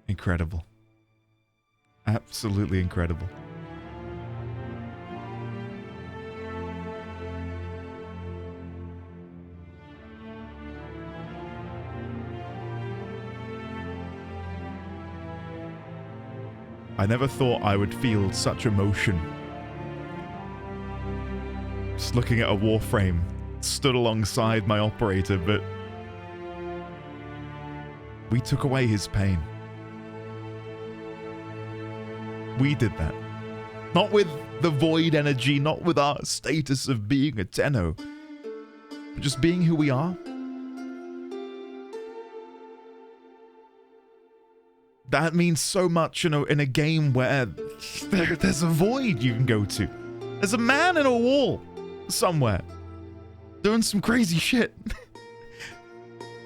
[SPEAKER 1] Incredible. Absolutely incredible. I never thought I would feel such emotion. Just looking at a Warframe stood alongside my operator, but we took away his pain. We did that. Not with the void energy, not with our status of being a Tenno, but just being who we are. That means so much, you know, in a game where there's a void you can go to. There's a man in a wall somewhere doing some crazy shit.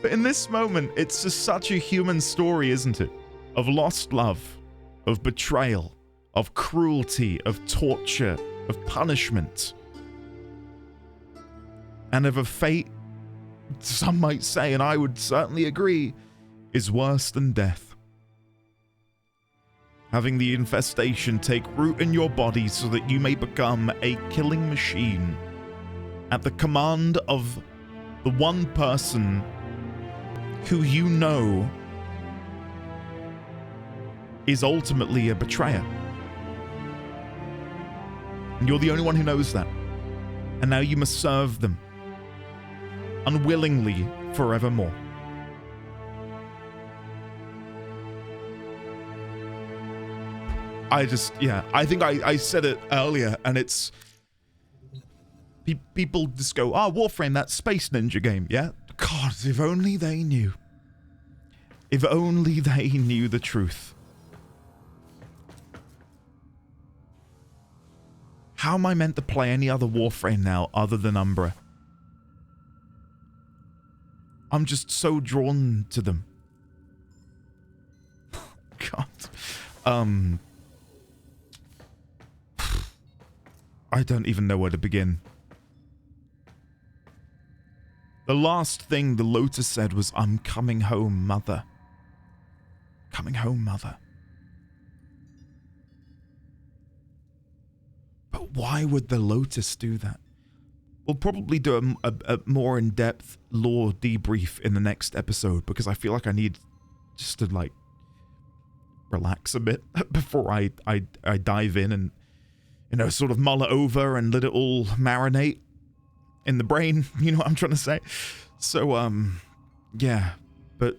[SPEAKER 1] But in this moment, it's just such a human story, isn't it? Of lost love, of betrayal, of cruelty, of torture, of punishment, and of a fate, some might say, and I would certainly agree, is worse than death. Having the infestation take root in your body so that you may become a killing machine at the command of the one person who you know is ultimately a betrayer. And you're the only one who knows that. And now you must serve them unwillingly forevermore. I think I said it earlier, and it's... People just go, oh, Warframe, that Space Ninja game, yeah? God, if only they knew. If only they knew the truth. How am I meant to play any other Warframe now other than Umbra? I'm just so drawn to them. God. I don't even know where to begin. The last thing the Lotus said was, I'm coming home, mother. Coming home, mother. But why would the Lotus do that? We'll probably do a more in-depth lore debrief in the next episode, because I feel like I need just to, like, relax a bit before I dive in and, you know, sort of mull it over and let it all marinate in the brain, you know what I'm trying to say? So, yeah, but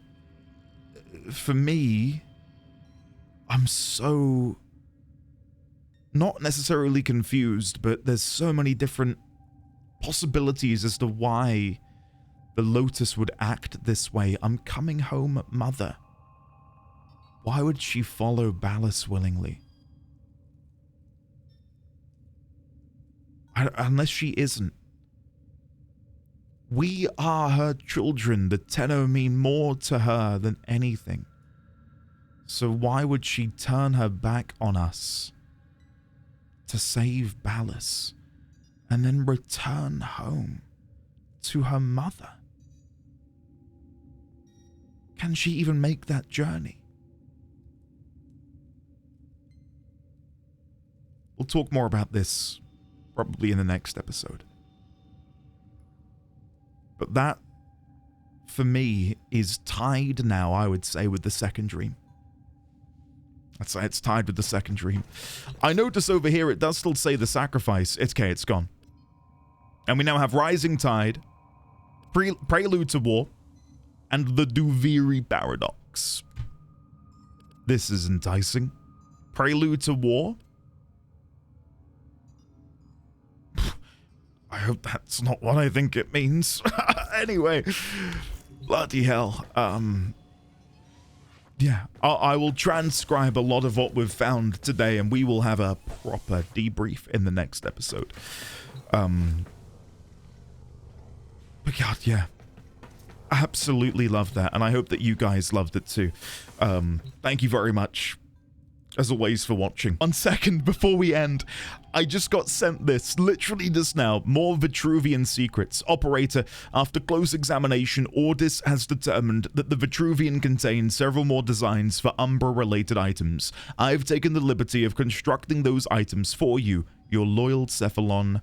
[SPEAKER 1] for me, I'm so not necessarily confused, but there's so many different possibilities as to why the Lotus would act this way. I'm coming home, mother. Why would she follow Ballas willingly? Unless she isn't. We are her children. The Tenno mean more to her than anything. So why would she turn her back on us to save Ballas and then return home to her mother? Can she even make that journey? We'll talk more about this probably in the next episode. But that, for me, is tied now, I would say, with the second dream. I'd say it's tied with the second dream. I notice over here it does still say the sacrifice. It's okay, it's gone. And we now have Rising Tide, Prelude to War, and the Duviri Paradox. This is enticing. Prelude to War? I hope that's not what I think it means. Anyway, bloody hell. Yeah, I will transcribe a lot of what we've found today, and we will have a proper debrief in the next episode. But God, yeah. Absolutely loved that, and I hope that you guys loved it too. Thank you very much, as always, for watching. 1 second before we end, I just got sent this, literally just now, more Vitruvian secrets. Operator, after close examination, Ordis has determined that the Vitruvian contains several more designs for Umbra-related items. I've taken the liberty of constructing those items for you, your loyal Cephalon,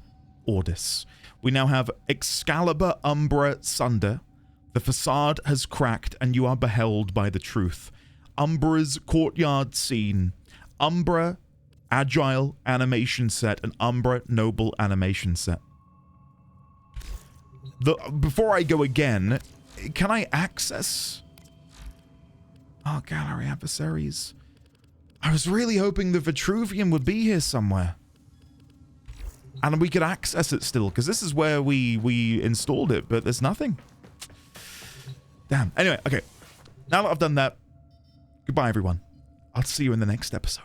[SPEAKER 1] Ordis. We now have Excalibur Umbra Sunder. The facade has cracked and you are beheld by the truth. Umbra's courtyard scene. Umbra Agile animation set and Umbra Noble animation set. Before I go again, can I access our gallery adversaries? I was really hoping the Vitruvian would be here somewhere. And we could access it still, because this is where we installed it, but there's nothing. Damn. Anyway, okay. Now that I've done that, goodbye, everyone. I'll see you in the next episode.